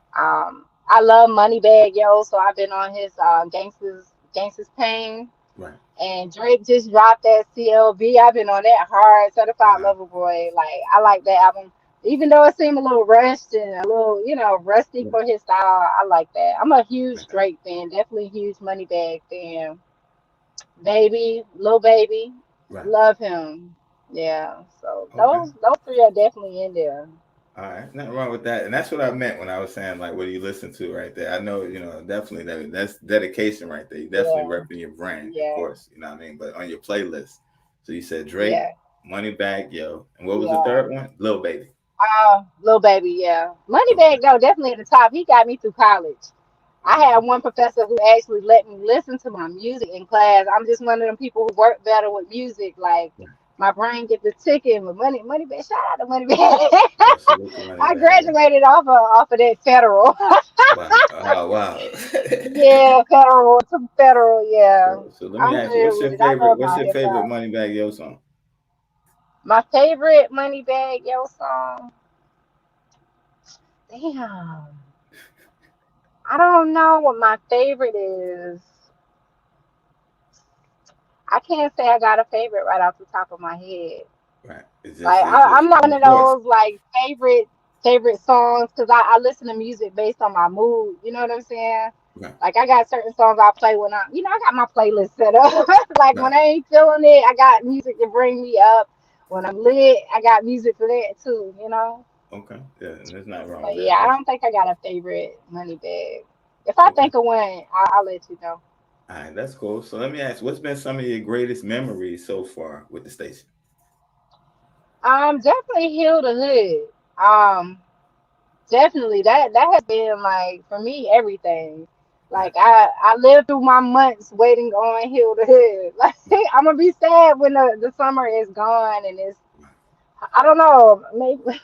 I love Moneybag Yo, so I've been on his Gangsters Pain. right. And Drake just dropped that CLB. I've been on that hard, Certified Wow. Lover Boy. Like I like that album, even though it seemed a little rushed and a little, rusty Right, for his style. I like that. I'm a huge right, Drake fan, definitely a huge Moneybag fan. Baby, Lil Baby, right. love him. Yeah, so Okay. those three are definitely in there. All right, nothing wrong with that, and that's what I meant when I was saying like, what do you listen to right there? I know, definitely that's dedication right there. You definitely Yeah, repping your brand, of yeah, course. You know what I mean? But on your playlist, so you said Drake, yeah, Moneybag Yo, and what was the yeah. third one? Lil Baby. Lil Baby, yeah. Okay. Moneybag though, definitely at the top. He got me through college. I Uh, had one professor who actually let me listen to my music in class. I'm just one of them people who work better with music. Like yeah. my brain get the ticking with money bag. Shout out to money bag. Yeah, salute to I Moneybag Yo. graduated off of that federal. Wow. Oh wow. Yeah, federal to federal. Yeah, So let me I'm ask you, good with it. I love what's my your hip favorite hop. Moneybag Yo song? My favorite money bag yo song. Damn, I don't know what my favorite is. I can't say I got a favorite right off the top of my head. Right. Like It's just I'm not one of of course. those like favorite songs because I listen to music based on my mood. You know what I'm saying? Right. Like I got certain songs I play when I got my playlist set up. Like Right. when I ain't feeling it, I got music to bring me up. When I'm lit, I got music for that too. You know. Okay. Yeah, and there's not wrong But with yeah, that. I That's don't think I got a favorite money bag. If I okay. think of one, I'll let you know. All right, that's cool. So let me ask, what's been some of your greatest memories so far with the station? Definitely heal the hood. Definitely that has been like for me everything. Right. Like I lived through my months waiting on Hill to Hood. Like Right. I'm gonna be sad when the summer is gone and it's Right. I don't know, maybe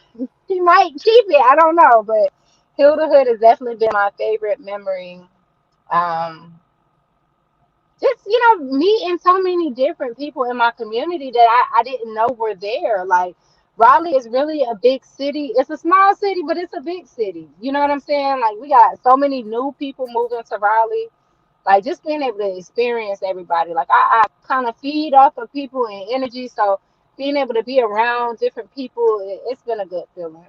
he might keep it, I don't know, but Hill Right. to Hood has definitely been my favorite memory. Um just meeting so many different people in my community that I didn't know were there. Like Right. Raleigh is really a big city. It's a small city, but it's a big city. You know what I'm saying? Like we got so many new people moving to Raleigh. Like just being able to experience everybody. Like I kind of feed off of people and energy. So being able to be around different people, it's been a good feeling.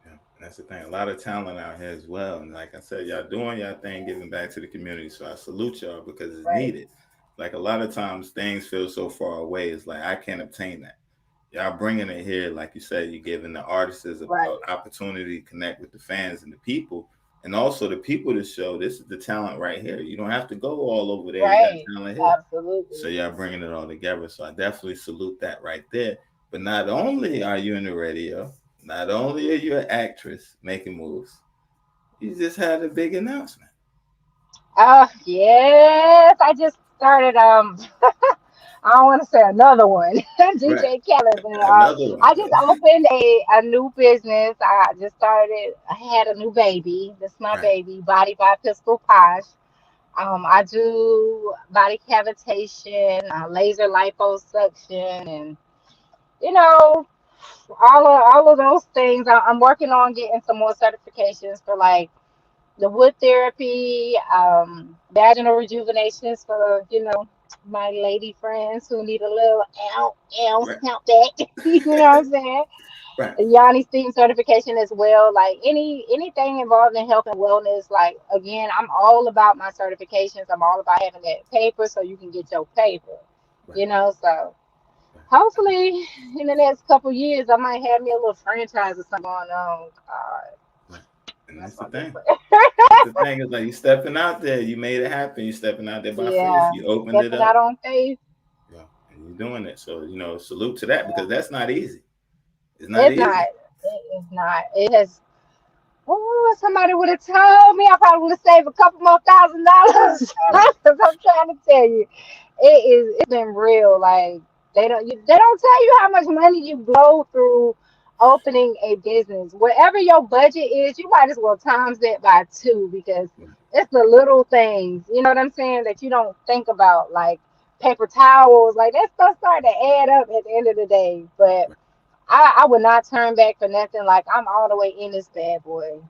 Yeah, and that's the thing. A lot of talent out here as well. And like I said, y'all doing y'all thing, giving back to the community. So I salute y'all because it's Right. needed. Like a lot of times things feel so far away. It's like I can't obtain that. Y'all bringing it here, like you said, you're giving the artists a Right. opportunity to connect with the fans and the people, and also the people to show this is the talent right here. You don't have to go all over there. You got Right. talent here. So Absolutely. y'all bringing it all together. So I definitely salute that right there. But not only are you in the radio, not only are you an actress making moves, you just had a big announcement. Yes, I just started. I don't want to say another one, Right. DJ Khaled, but Another one. I just opened a new business. I just started. I had a new baby. This is my Right. baby, Body by Pistol Posh. I do body cavitation, laser liposuction, and you know all of those things. I'm working on getting some more certifications for like the wood therapy, vaginal rejuvenations for, my lady friends who need a little ounce Right. count back. You know what I'm saying? Right. The Yanni Steam certification as well. Like anything involved in health and wellness. Like again, I'm all about my certifications. I'm all about having that paper so you can get your paper. Right. So Right. hopefully in the next couple years I might have me a little franchise or something going on. Right. And That's that's the my thing. different. That's the thing is like you stepping out there, you made it happen. You stepping out there by faith. Yeah, You opened it stepping up. out on faith. Yeah, and you're doing it. So salute to that because Yeah, that's not easy. It's not it's not. easy. It is not. It has. Oh, somebody would have told me, I probably would have saved a couple more $1,000. Right. Because I'm trying to tell you, it is. It's been real. Like They don't tell you how much money you blow through opening a business. Whatever your budget is, you might as well times that by two because it's the little things, you know what I'm saying, that you don't think about, like paper towels, like that stuff start to add up at the end of the day. But I would not turn back for nothing. Like I'm all the way in this bad boy.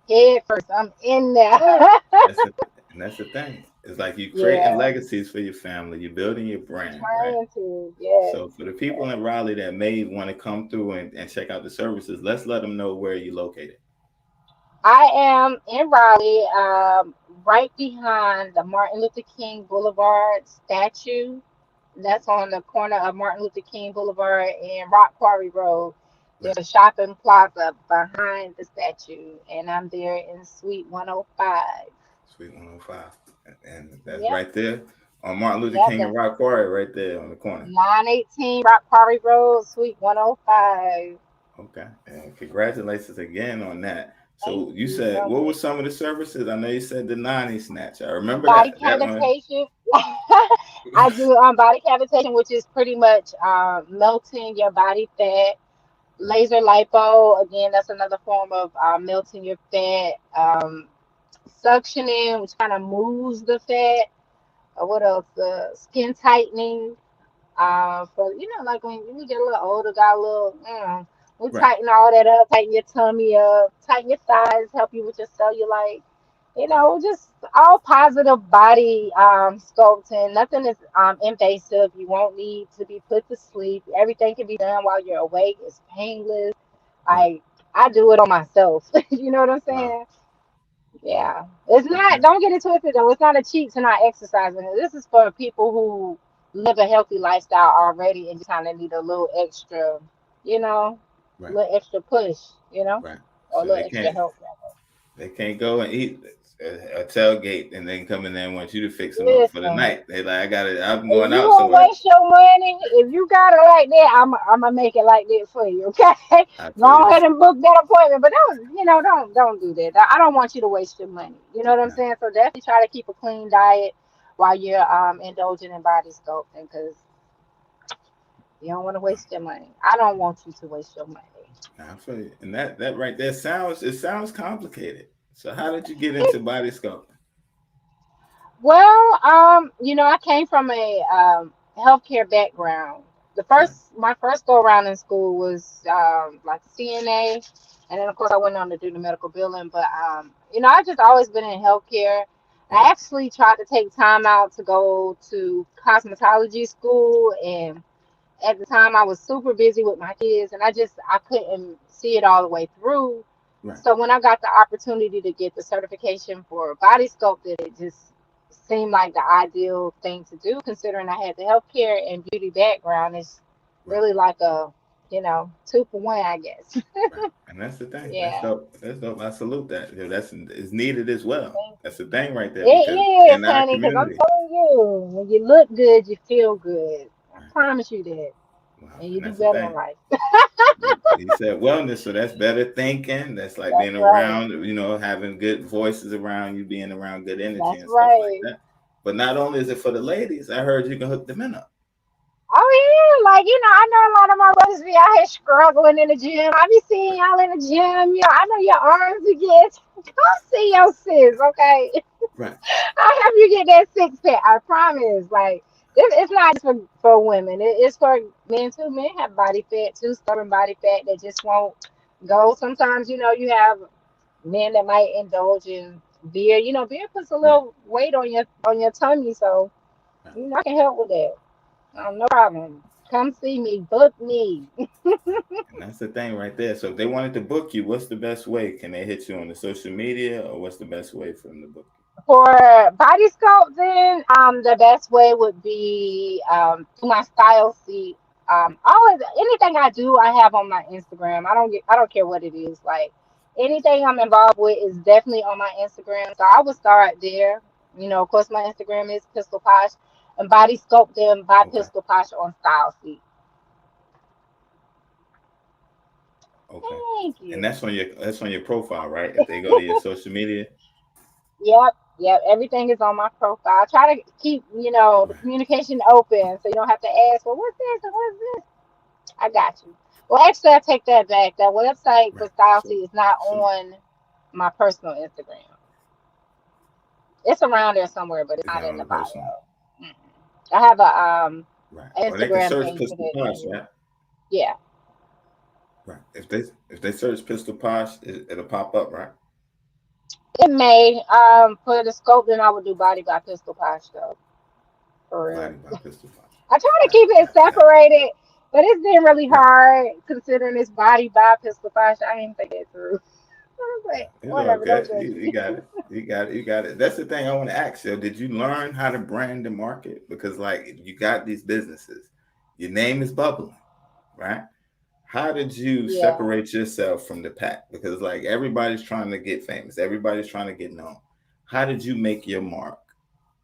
Head first, I'm in there. That's the and that's the thing. It's like you creating Yeah, legacies for your family. You're building your brand, right? trying to. Yes. So for the people in Raleigh that may want to come through and check out the services, let's let them know where you're located. I am in Raleigh, right behind the Martin Luther King Boulevard statue. That's on the corner of Martin Luther King Boulevard and Rock Quarry Road. Right. There's a shopping plaza behind the statue, and I'm there in Suite 105. Sweet 105. And that's Yep, right there on Martin Luther yep, King and that's Rock Quarry, right there on the corner. 918 Rock Quarry Road, Suite 105. Okay. And congratulations again on that. Thank So you you said so what were much. some of the services? I know you said the 90 snatch. I remember Body that. That one. cavitation. I do body cavitation, which is pretty much melting your body fat. Right. Laser lipo, again, that's another form of melting your fat. Suctioning, which kind of moves the fat. What else? Skin tightening. For like when you get a little older, got a little, we Right. tighten all that up, tighten your tummy up, tighten your thighs, help you with your cellulite. Right. Just all positive body sculpting. Nothing is invasive. You won't need to be put to sleep. Everything can be done while you're awake. It's painless. Right. I do it on myself. You know what I'm Wow. saying? Wow. Yeah. It's not, Okay. don't get it twisted though. It's not a cheat to not exercising. This is for people who live a healthy lifestyle already and just kind of need a little extra, you know, a Right. little extra push, Right. or a So little extra help. they can't go and eat a tailgate and then come in there and want you to fix them up for the Listen, night. They like, I got it. I'm if going you out gonna somewhere. waste your money, if you got it like that, I'm gonna make it like that for you. Okay, I tell you go ahead this. and book that appointment, but don't do that. I don't want you to waste your money. You know what I'm Nah, saying? So definitely try to keep a clean diet while you're indulging in body sculpting because you don't want to waste your money. I don't want you to waste your money. I feel you. And that right there sounds complicated. So how did you get into body sculpting? Well, I came from a healthcare background. Right. My first go around in school was like CNA, and then of course I went on to do the medical billing. But I just always been in healthcare. I Right. actually tried to take time out to go to cosmetology school, and at the time I was super busy with my kids, and I couldn't see it all the way through. Right. So when I got the opportunity to get the certification for body sculpting, it just seemed like the ideal thing to do, considering I had the healthcare and beauty background. It's Right. really like a, two for one, I guess. Right. And that's the thing. That's Yeah, dope. That's dope. I salute that. Yeah, that's is needed as well. thank That's the you. thing right there because It is, in our honey, because I'm community. telling you, when you look good, you feel good. I Right. promise you that, Wow. and you And do that's the better in thing. life. He said wellness, so that's better thinking. That's like That's being right. around, having good voices around you, being around good energy That's and stuff like right. that. But not only is it for the ladies, I heard you can hook the men up. Oh yeah, like I know a lot of my brothers be out here struggling in the gym. I be seeing y'all in the gym. I know your arms again. Come see your sis, okay? Right. I'll help you get that six pack. I promise. Like it's not just for women. It's for men too. Men have body fat too, stubborn body fat that just won't go. Sometimes you have men that might indulge in beer. Beer puts a Right. little weight on your tummy, so Right. I can help with that. Right. No problem. Come see me. Book me. And that's the thing right there. So if they wanted to book you, what's the best way? Can they hit you on the social media or what's the best way for them to book For body sculpting, the best way would be through my style seat. Always anything I do, I have on my Instagram. I don't care what it is. Like anything I'm involved with is definitely on my Instagram. So I would start there. Of course, my Instagram is Pistol Posh, and body sculpting by you? Okay. Pistol Posh on style seat. Okay. Thank And you. that's on your profile, right? If they go to your social media. Yep. Yep, everything is on my profile. I try to keep, the Right. communication open so you don't have to ask, well, what's this and what's this? I got you. Well, actually, I take that back. That website for Right. Style So, is not so on my personal Instagram. It's around there somewhere, but it's it's not not in on the the bio. personal. Mm-mm. I have Right. an Or they can Instagram search page for Pistol that Posh, too. right? Yeah, Right. If they search Pistol Posh, it'll pop up, right? it may. For the scope, then I would do Body by Pistol Posh though, for real. Body by Pistol Posh. I try to Got keep it. it Got it. Got it. separated, but it's been really Right. hard considering it's Body by Pistol Posh. I didn't think it through. I was Yeah. like, It's all whatever, don't good. judge You me. got it. You got it. You got it. That's the thing I want to ask you. Did you learn how to brand the market? Because like you got these businesses, your name is bubbling, right? How did you Yeah. separate yourself from the pack? Because like everybody's trying to get famous, everybody's trying to get known. How did you make your mark?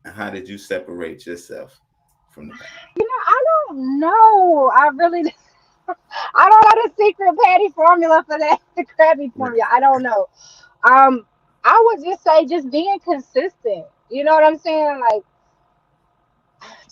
And how did you separate yourself from the pack? I don't know. I really, I don't know the secret patty formula for that the Krabby Right. formula. I don't know. Um, I would just say just being consistent. You know what I'm saying? Like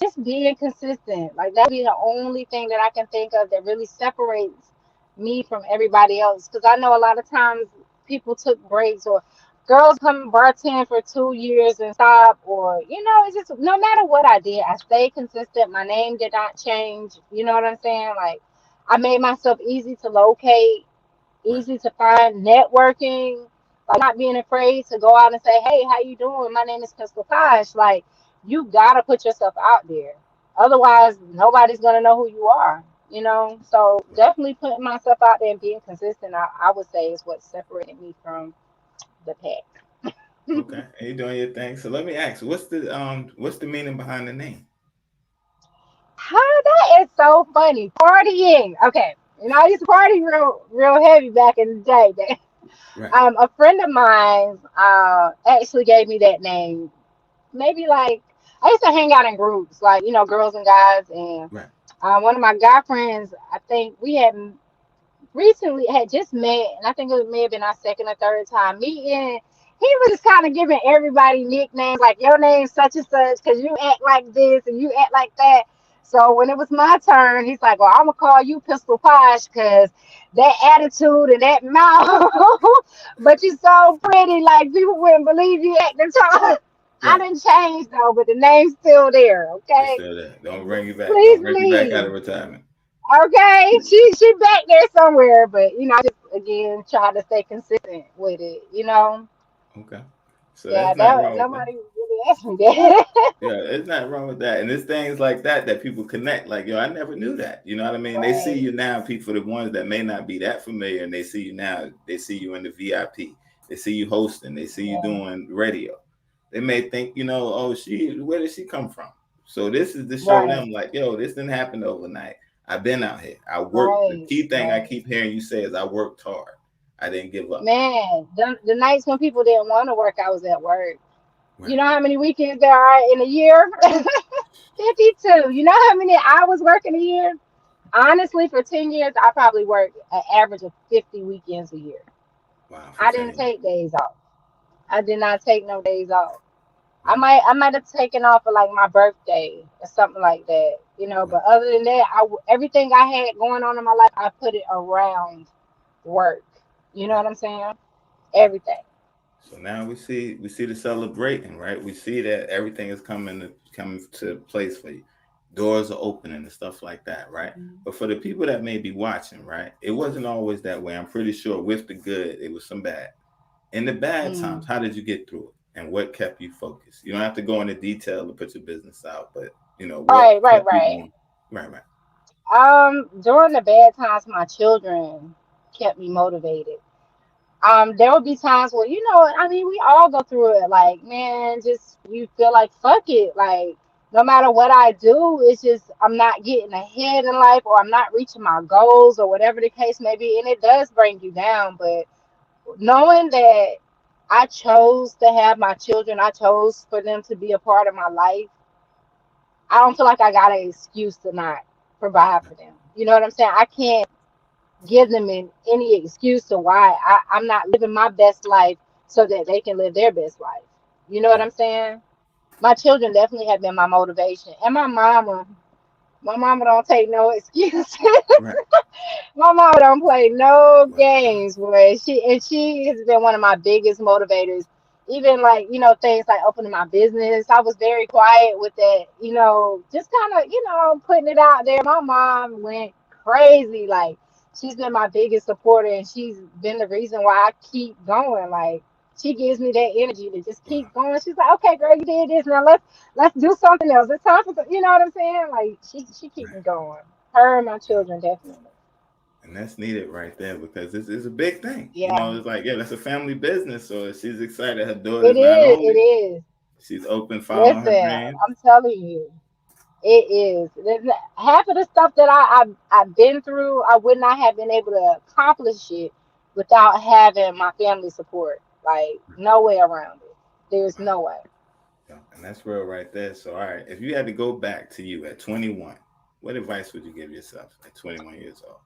just being consistent. Like that would be the only thing that I can think of that really separates me from everybody else. Because I know a lot of times people took breaks or girls come bartend for 2 years and stop, or it's just no matter what I did, I stayed consistent. My name did not change. You know what I'm saying? Like I made myself easy to locate, Right. easy to find, networking, like not being afraid to go out and say, "Hey, how you doing? My name is Crystal Posh." Like you gotta put yourself out there, otherwise nobody's gonna know who you are. So Right. definitely putting myself out there and being consistent, I would say, is what separated me from the pack. Okay. And you're doing your thing. So let me ask, what's the meaning behind the name? How that is so funny. Partying. Okay. I used to party real heavy back in the day. Right. A friend of mine actually gave me that name. Maybe like I used to hang out in groups, like girls and guys, and Right. one of my guy friends, I think we had recently had just met, and I think it may have been our second or third time meeting. He was just kind of giving everybody nicknames like your name's such and such because you act like this and you act like that. So when it was my turn, he's like, "Well, I'm gonna call you Pistol Posh because that attitude and that mouth, but you're so pretty, like people wouldn't believe you acting tall." I Right. didn't change though, but the name's still there. It's Okay, still there. Don't bring you back. please Don't bring you back out believe. of retirement. Okay, she back there somewhere, but I just again try to stay consistent with it. Okay. So Yeah, that's not that wrong with that. nobody really asked me that. Yeah, it's not wrong with that. And it's things like that people connect. Like, yo, I never knew that. You know what I mean? They see Right, you now, people, the ones that may not be that familiar, and they see you now, they see you in the VIP. They see you hosting, they see you yeah, doing radio. They may think, oh, where did she come from? So this is to show right, them, like, yo, this didn't happen overnight. I've been out here. I worked. The right, key thing I right. keep hearing you say is I worked hard. I didn't give up. Man, the nights when people didn't want to work, I was at work. You Right. know how many weekends there are in a year? 52. You know how many hours working a year? Honestly, for 10 years, I probably worked an average of 50 weekends a year. Wow, for I 10 didn't years. take days off. I did not take no days off. I Right. might I might have taken off for like my birthday or something like that. Right. But other than that, everything I had going on in my life, I put it around work. You know Right. what I'm saying? Right. Everything. So now we see the celebrating, right? We see that everything is coming to place for you. Doors are opening and stuff like that, right? But for the people that may be watching, right, it wasn't always that way. I'm pretty sure with the good, it was some bad. In the bad times, Mm. how did you get through it? And what kept you focused? You don't have to go into detail to put your business out, but what Right, right, kept you right. going? Right, right. During the bad times, my children kept me motivated. There would be times where, I mean, we all go through it. Like, man, just you feel like fuck it. Like, no matter what I do, it's just I'm not getting ahead in life, or I'm not reaching my goals, or whatever the case may be. And it does bring you down. But knowing that I chose to have my children, I chose for them to be a part of my life. I don't feel like I got an excuse to not provide for them. You know what I'm saying? I can't give them any excuse to why I'm not living my best life so that they can live their best life. You know what I'm saying? My children definitely have been my motivation. And my mama don't take no excuses. Right. My mama don't play no Wow. games, boy. She has been one of my biggest motivators. Even like, things like opening my business. I was very quiet with that, just kind of, putting it out there. My mom went crazy. Like, she's been my biggest supporter, and she's been the reason why I keep going. Like, she gives me that energy to just Wow. keep going. She's like, okay, girl, you did this. Now let's do something else. It's time for, you know what I'm saying? Like, she keep Right. me going. Her and my children, definitely. And that's needed right there because it's a big thing. Yeah, It's like, yeah, that's a family business. So she's excited. Her it daughter's not is. It only is. she's open, following her Listen, dreams. I'm telling you, it is. Half of the stuff that I've been through, I would not have been able to accomplish it without having my family support. Like, no way around it. There's Wow. no way. Yeah, and that's real right there. So, all right, if you had to go back to you at 21, what advice would you give yourself at 21 years old?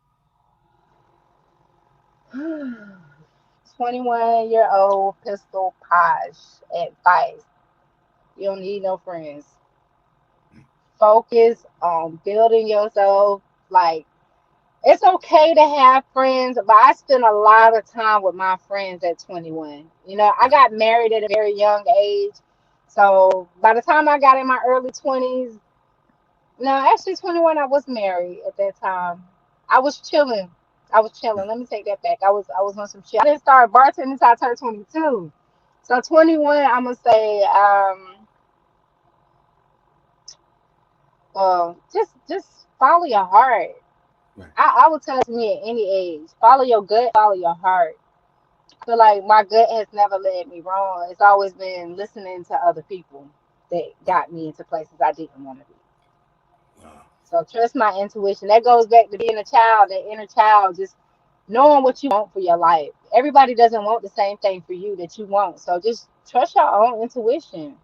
21-year-old pistol Posh advice. You don't need no friends. Focus on building yourself. Like, it's okay to have friends, but I spent a lot of time with my friends at 21. I Right. got married at a very young age. So by the time I got in my early 20s, no, actually 21, I was married at that time. I was chilling. I was chilling. Right. Let me take that back. I was on some shit. I didn't start bartending until I turned 22. So 21, I'm gonna say, well, just follow your heart. Right. I would tell me at any age, follow your gut, follow your heart. I feel like my gut has never led me wrong. It's always been listening to other people that Right. got me into places I didn't want to be. Wow. So trust my intuition. That goes back to being a child, that inner child, just knowing what you want for your life. Everybody doesn't want the same thing for you that you want. So just trust your own intuition.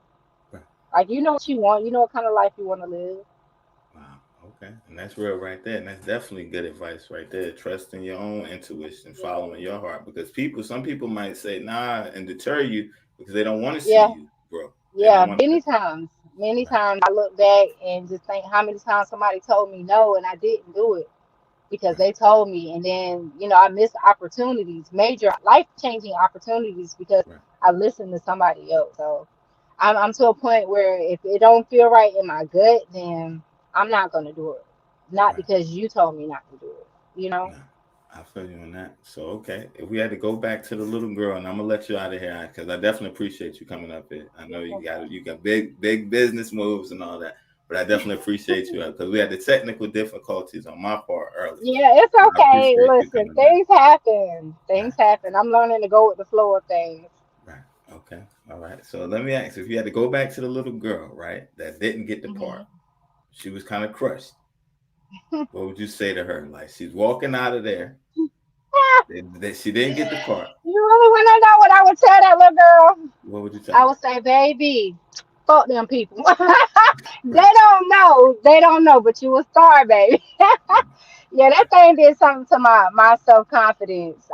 Right. Like, you know what you want, you know what kind of life you want to live. Wow. Okay. And that's real right there. And that's definitely good advice right there. Trusting your own intuition, following your heart. Because some people might say, nah, and deter you because they don't want to see Yeah, you grow. They yeah. don't want to. Many Right. times I look back and just think how many times somebody told me no and I didn't do it because Right. they told me. And then, I missed opportunities, major life changing opportunities because Right. I listened to somebody else. So I'm to a point where if it don't feel right in my gut, then I'm not going to do it. Not Right. because you told me not to do it, you know? No, I feel you on that. So, okay, if we had to go back to the little girl, and I'm gonna let you out of here because I definitely appreciate you coming up here. I know you got big business moves and all that, but I definitely appreciate you because we had the technical difficulties on my part earlier. Yeah, it's But I okay. appreciate you Listen, coming back. things happen. Things Right, happen. I'm learning to go with the flow of things. right, okay, all right. So let me ask: if you had to go back to the little girl, right, that didn't get the part, Hmm. she was kind of crushed. What would you say to her? Like she's walking out of there, that she didn't get the part. You really want to know what I would tell that little girl? What would you tell I her? would say, baby, fuck them people. They Right, don't know. They don't know, but you a star, baby. Yeah, that thing did something to my self confidence.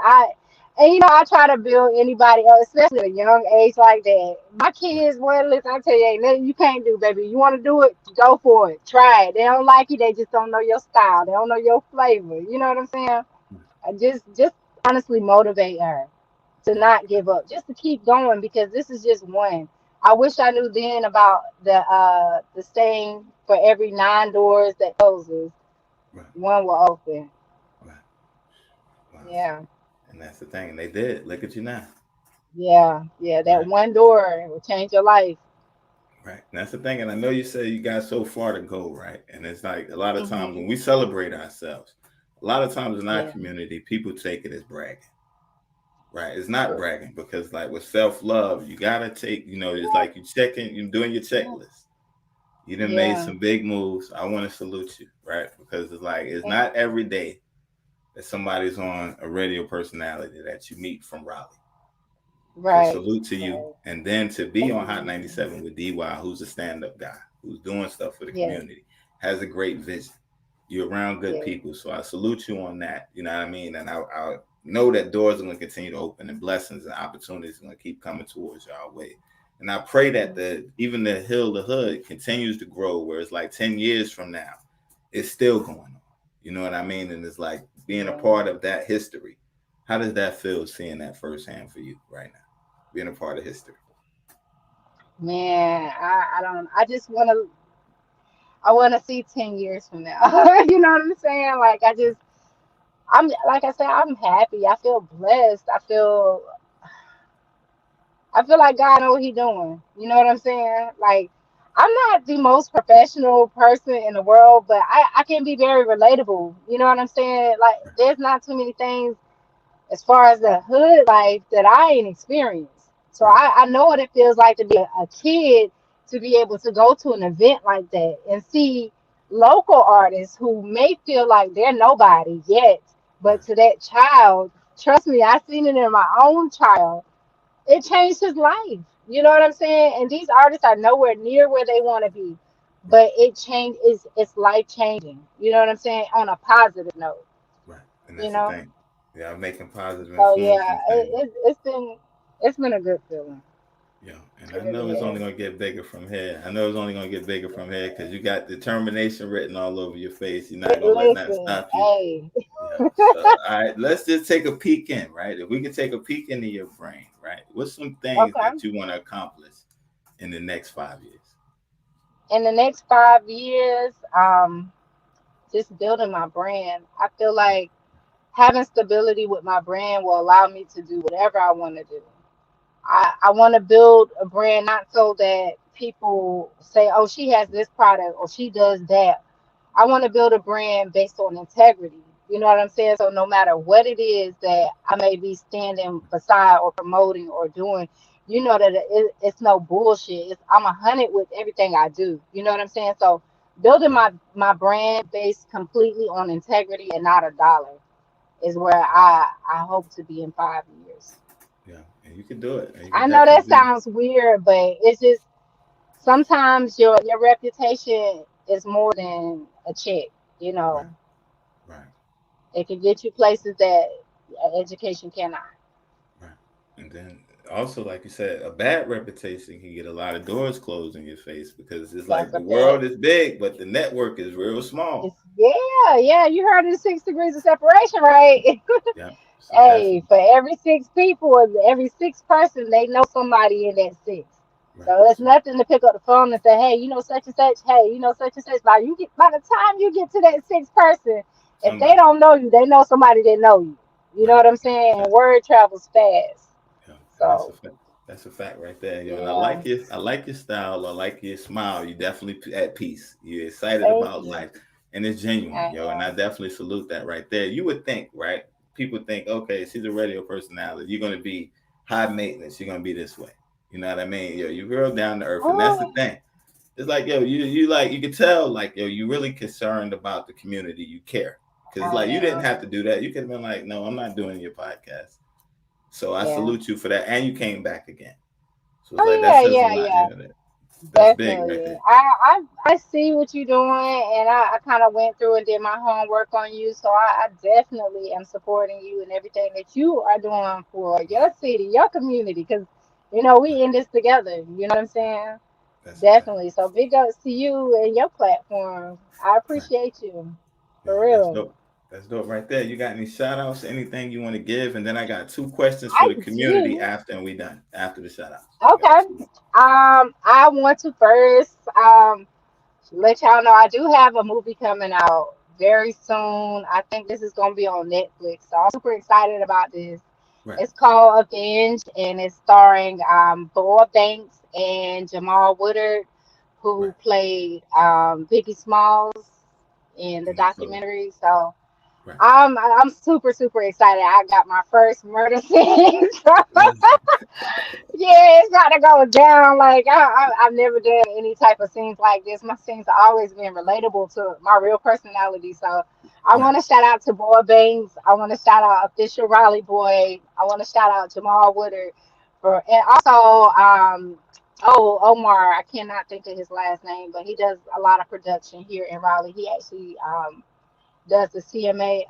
And I try to build anybody else, especially at a young age like that. My right, kids, well, listen, I tell you, ain't nothing you can't do, baby. You want to do it, go for it. Try it. They don't like you, they just don't know your style. They don't know your flavor. You know what I'm saying? right, I just honestly motivate her to right. not give up, just to keep going because this is just one. I wish I knew then about the saying for every nine doors that closes, Right. one will open. Right. Wow. Yeah. And that's the thing. And they did. Look at you now. Yeah, yeah, that Right. one door will change your life. Right. And that's the thing. And I know you say you got so far to go, right? And it's like a lot of times Hmm. when we celebrate ourselves, a lot of times in our Yeah, community, people take it as bragging. Right. It's not true. bragging because like with self-love, you gotta take, it's like you checking, you're doing your checklist. You done made Yeah, some big moves. I want to salute you, right? Because it's like it's thank not every day that somebody's on a radio personality that you meet from Raleigh. you. So Right, salute to you. right. And then to be Thank on Hot you. 97 with DY, who's a stand-up guy, who's doing stuff for the Yes, community, has a great vision. You're around good yes, people. So I salute you on that. You know what I mean? And I know that doors are going to continue to open and blessings and opportunities are going to keep coming towards y'all way. And I pray that even the Hill the Hood continues to grow, where it's like 10 years from now, it's still going on. You know what I mean? And it's like being a part of that history. How does that feel, seeing that firsthand for you right now? Being a part of history. Man, I don't. I just want to. I want to see 10 years from now. You know what I'm saying? Like I'm like I said, I'm happy. I feel blessed. I feel like God know what He doing. You know what I'm saying? Like I'm not the most professional person in the world, but I can be very relatable. You know what I'm saying? Like there's not too many things as far as the hood life that I ain't experienced. So Right. I know what it feels like to be a kid to be able to go to an event like that and see local artists who may feel like they're nobody yet, but Right. to that child, trust me, I've seen it in my own child. It changed his life. You know what I'm saying? And these artists are nowhere near where they want to be, Right. but it's life changing. You know what I'm saying? On a positive note, Right. And you that's the know. thing. Yeah, I'm making positive So influence yeah, and things. it's been a good feeling. Yeah, and It I know really it's only has. gonna get bigger from here. I know it's only gonna get bigger from here because you got determination written all over your face. You're not gonna let that Listen, stop you. hey, Yeah. So, all right, let's just take a peek in, right? If we can take a peek into your brain, right? What's some things okay. that you want to accomplish in the next 5 years? In the next 5 years, just building my brand. I feel like having stability with my brand will allow me to do whatever I want to do. I want to build a brand not so that people say, oh, she has this product or she does that. I want to build a brand based on integrity. You know what I'm saying? So no matter what it is that I may be standing beside or promoting or doing, you know that it's no bullshit. I'm 100 with everything I do. You know what I'm saying? So building Right. my brand based completely on integrity and not a dollar is where I hope to be in 5 years. Yeah, and you can do it. And you can I know that definitely do it. sounds weird, but it's just sometimes your reputation is more than a check. You Right. know, Right. it can get you places that education cannot. Right. And then also, like you said, a bad reputation can get a lot of doors closed in your face because it's That's like a the fact. world is big, but the network is real small. It's yeah. You heard of the 6 degrees of separation, right? Yeah. So Hey, definitely. for every six people, every six person, they know somebody in that six. Right. So it's So nothing to pick up the phone and say, hey, you know such and such. Hey, you know such and such. By the time you get to that sixth person, if they somebody. don't know you, they know somebody that know you. You know Right. what I'm saying? And word travels fast. Yeah, and that's a So fact. That's a fact right there, yo. And I yeah, like your, I like your style. I like your smile. You definitely at peace. You're excited thank about you. life, and it's genuine, I yo. And I am. definitely salute that right there. You would think, right? People think, okay, she's a radio personality. You're gonna be high maintenance. You're gonna be this way. You know what I mean? Yo, you real down to earth, and that's the Oh, thing. It's like, yo, you like you could tell, like, yo, you really concerned about the community. You care, because I like you didn't have am. to do that. You could have been like, no, I'm not doing your podcast. So I Yeah. salute you for that, and you came back again. So it's like Oh that yeah, says a yeah, lot. yeah. You know that that's big right Definitely. there. I see what you're doing, and I kind of went through and did my homework on you. So I definitely am supporting you and everything that you are doing for your Right, city, your community, because you know we right. in this together. You know what I'm Yeah, saying? that's a fact. Definitely. So big ups to you and your platform. I Right. appreciate you Yeah, for that's real. dope. That's dope right there. You got any shout outs, anything you want to give? And then I got two questions for I the community do. after and we done. After the shout outs. I got Okay. two more. I want to first let y'all know I do have a movie coming out very soon. I think this is gonna be on Netflix, so I'm super excited about this. Right, It's called Avenged, and it's starring Boa Banks and Jamal Woodard, who right. played Biggie Smalls in the And that's so documentary. So right. I'm super excited. I got my first murder scene. Let's Yeah, it's gotta go down. Like I've never done any type of scenes like this. My scenes have always been relatable to my real personality. So I right. want to shout out to Boy Banks. I want to shout out Official Raleigh Boy. I want to shout out Jamal Woodard for, and also oh Omar. I cannot think of his last name, but he does a lot of production here in Raleigh. He actually does the CMA,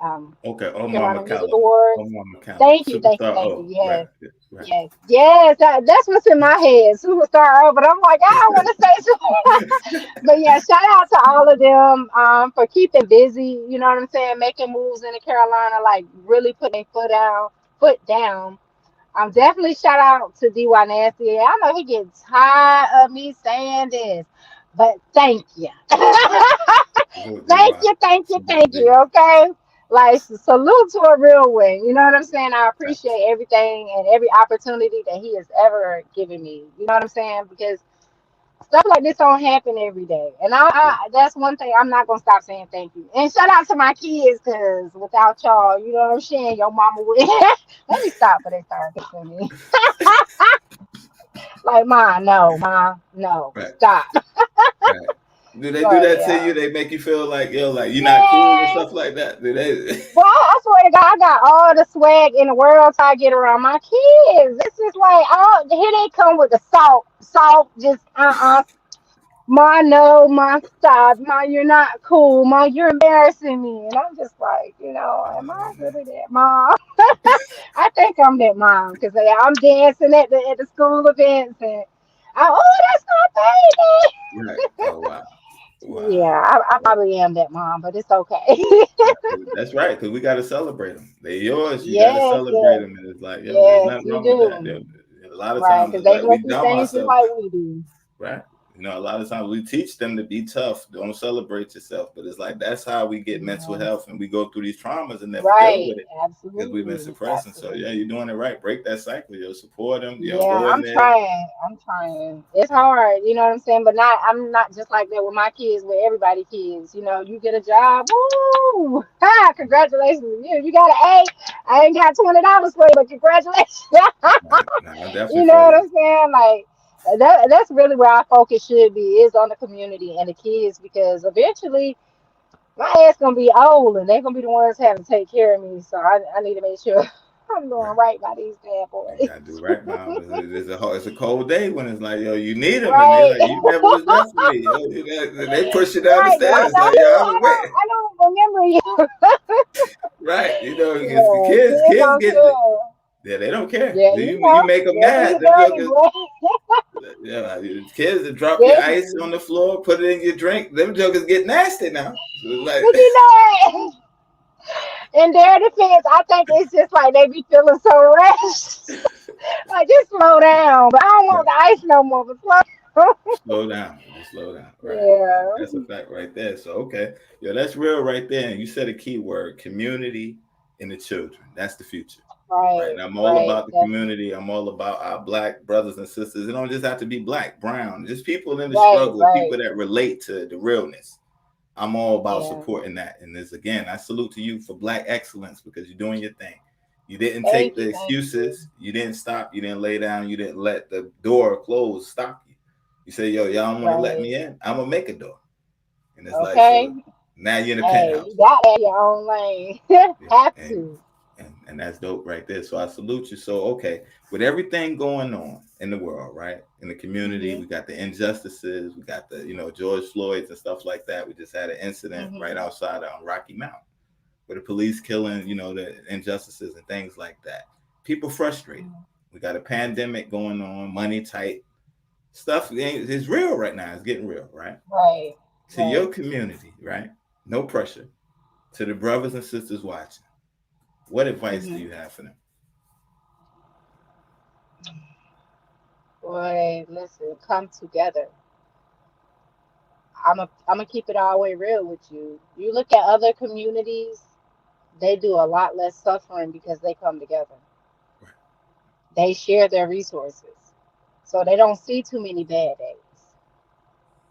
Okay, Omar Carolina Music McCallum. Awards. Omar McCallum. Thank you, thank you, Superstar thank you. O. Right. Yes, Right. yes, yes. That's what's in my head, superstar. But I'm like, I don't want to say so. But yeah, shout out to all of them for keeping busy. You know what I'm saying? Making moves in the Carolina, like really putting their foot down. Definitely shout out to DY Nasty. I know he gets tired of me saying this, but thank you. Salute Thank DY. you, thank you, Salute thank D. you. Okay. Like salute to a real one. You know what I'm saying? I Right. appreciate everything and every opportunity that he has ever given me. You know what I'm saying? Because stuff like this don't happen every day. And Yeah. that's one thing I'm not gonna stop saying thank you. And shout out to my kids, cause without y'all, you know what I'm saying, your mama would let me stop for they start picking me. Like ma, no, Right. stop. Right. Do they do So that to yeah. you? They make you feel like like you're not cool and Man, stuff like that. Do they? well, I swear to God, I got all the swag in the world till I get around my kids. This is like, oh, here they come with the salt, just Ma, no, Ma, stop. Ma, you're not cool. Ma, you're embarrassing me. And I'm just like, am I Oh man. really that mom? I think I'm that mom because I'm dancing at the school events and that's my baby. Right. Oh wow. Wow. Yeah, I probably am that mom, but it's okay. That's right, because we got to celebrate them. They're yours. You got to Yes, celebrate yes, them, and it's like, there's yes, nothing you wrong with that. do. A lot of Right, times, because it's they like go we through dumb things just ourselves, like we do. right? A lot of times we teach them to be tough, don't celebrate yourself, but it's like that's how we get mental Yeah. health, and we go through these traumas and never deal Right, with it because we've been absolutely, suppressing. So yeah, absolutely. you're doing it right. Break that cycle. Support them. Yeah, Go in I'm there. trying. I'm trying. It's hard, you know what I'm saying? But I'm not just like that with my kids, with everybody kids. You get a job, woo! Ha! Congratulations. You got an A. I ain't got $20 for you, but congratulations. Nah, I definitely You know feel what you. I'm saying? Like that's really where our focus should be, is on the community and the kids, because eventually my ass gonna be old and they're gonna be the ones having to take care of me. So I need to make sure I'm doing Right. right by these bad You boys. gotta do right now. It's a cold day when it's like, you need them, and they're Right. like, you never was there for me. They push you down the Right. Do I stairs know like, you? I was waiting. I don't remember you. Right? Because the Yeah, kids kids don't get, care. they don't care. Yeah, You make them they'll do mad. you Them dirty, jokers, boy. kids that drop your ice Definitely. on the floor, put it in your drink. Them jokers get nasty now. So it's like, But what? In their defense, I think it's just like they be feeling so rushed. Like, just slow down. But I don't want right. the ice no more, but slow. Slow down. Just slow down. Right. Yeah. That's a fact right there. So okay. That's real right there. And you said a key word, community and the children. That's the future. Right. Right, And I'm all right, about the definitely. community. I'm all about our black brothers and sisters. It don't just have to be black, brown, just people in the Right, struggle, right. people that relate to the realness. I'm all about Yeah. supporting that. And this again, I salute to you for black excellence because you're doing your thing. You didn't take Thank the you, thank you. excuses. You didn't stop. You didn't lay down. You didn't let the door close stop you. You say, y'all don't want to let Right. me in. I'm gonna make a door. And it's like, so Okay. now you're in the Hey, you penthouse. got that your own lane. Yeah. Have And to. that's dope right there. So I salute you. So okay, with everything going on in the world, right? In the community, Hmm. we got the injustices, we got the, George Floyd's and stuff like that. We just had an incident right Hmm. outside on Rocky Mount with the police killing, the injustices and things like that. People frustrated. We got a pandemic going on, money tight. Stuff is real right now. It's getting real, right? Right, To your right. community, right? No pressure. To the brothers and sisters watching, what advice do Hmm. you have for them? Boy, listen, come together. I'm gonna keep it all the way real with you. You look at other communities, they do a lot less suffering because they come together. Right. They share their resources. So they don't see too many bad days.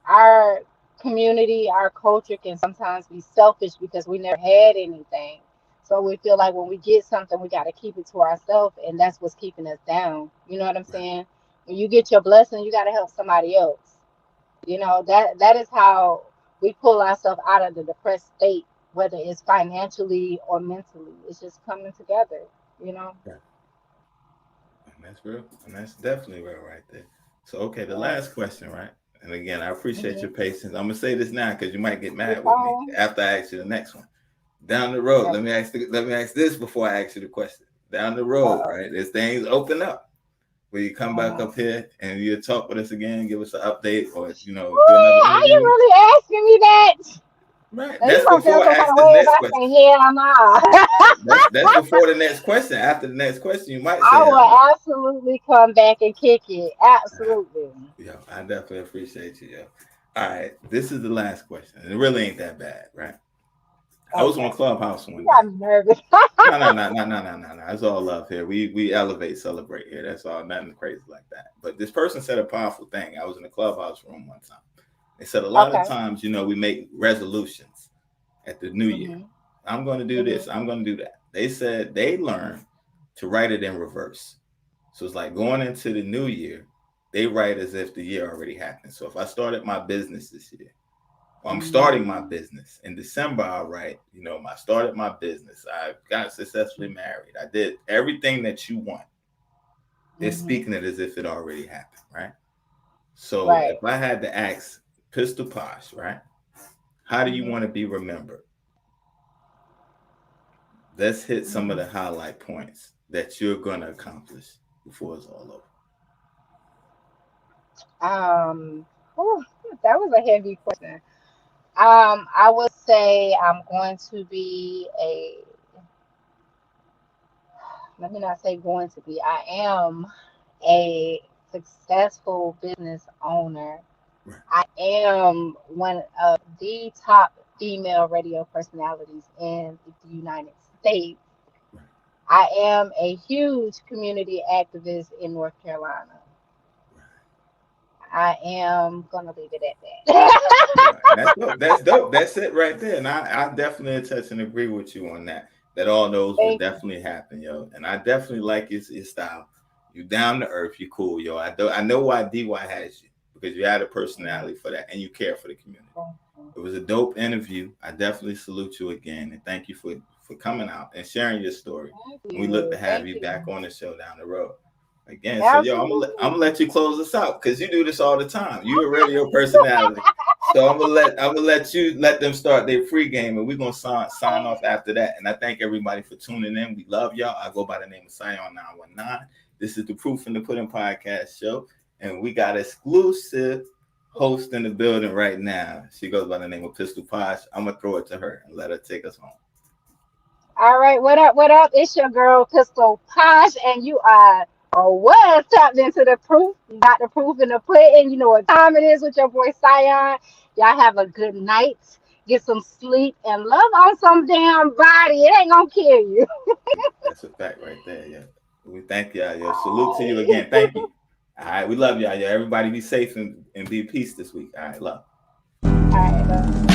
Our community, our culture can sometimes be selfish because we never had anything. So we feel like when we get something, we got to keep it to ourselves, and that's what's keeping us down. You know what I'm Right. saying? When you get your blessing, you got to help somebody else. That is how we pull ourselves out of the depressed state, whether it's financially or mentally. It's just coming together. You know. Right. And that's real. And that's definitely real right there. So, okay, the Right. last question, right? And again, I appreciate Hmm. your patience. I'm going to say this now because you might get You're mad with me fine. after I ask you the next one. Down the road, let me ask this before I ask you the question. Down the road, right? As things open up, will you come back up here and you talk with us again, give us an update, or do another Are you interview? really asking me that? Right. Now, you That's gonna feel before some I kind ask of the way if next I question. say hell no. That's before the next question. After the next question, you might say I hell no. will absolutely come back and kick it. Absolutely. Yo, I definitely appreciate you, yo. All right, this is the last question, and it really ain't that bad, right? I was on Clubhouse one You day. got me nervous. No. It's all love here. We elevate, celebrate here. That's all. Nothing crazy like that. But this person said a powerful thing. I was in the Clubhouse room one time. They said a lot of times, we make resolutions at the new year. I'm going to do this. I'm going to do that. They said they learned to write it in reverse. So it's like going into the new year, they write as if the year already happened. So if I started my business this year, I'm starting my business in December. I'll write, I started my business. I got successfully married. I did everything that you want. They're speaking it as if it already happened, right? So if I had to ask Pistol Posh, right? How do you want to be remembered? Let's hit some of the highlight points that you're going to accomplish before it's all over. Whew, that was a heavy question. I would say I'm going to be let me not say going to be, I am a successful business owner. Right. I am one of the top female radio personalities in the United States. Right. I am a huge community activist in North Carolina. I am gonna leave it at that. Right. That's dope. That's dope. That's it right there. And I definitely attest and agree with you on that. That all those would Thank you. definitely happen, yo. And I definitely like your style. You down to earth. You cool, yo. I know why DY has you, because you had a personality for that and you care for the community. It was a dope interview. I definitely salute you again and thank you for coming out and sharing your story. And we look to have you back on the show down the road. Again, so yo, I'm gonna let you close us out because you do this all the time. You're a radio personality, so I'm gonna let you let them start their free game, and we're gonna sign off after that. And I thank everybody for tuning in. We love y'all. I go by the name of Sion 919. This is the Proof in the Pudding podcast show, and we got exclusive host in the building right now. She goes by the name of Pistol Posh. I'm gonna throw it to her and let her take us home. All right, what up? What up? It's your girl Pistol Posh, and you are or was tapped into the proof. You got the proof in the pudding. You know what time it is with your boy Sion. Y'all have a good night. Get some sleep and love on some damn body. It ain't gonna kill you. That's a fact right there. Yeah, we thank y'all. Yo, salute to you again. Thank you. All right, we love y'all. Yo, everybody be safe and be peace this week. All right, love. All right.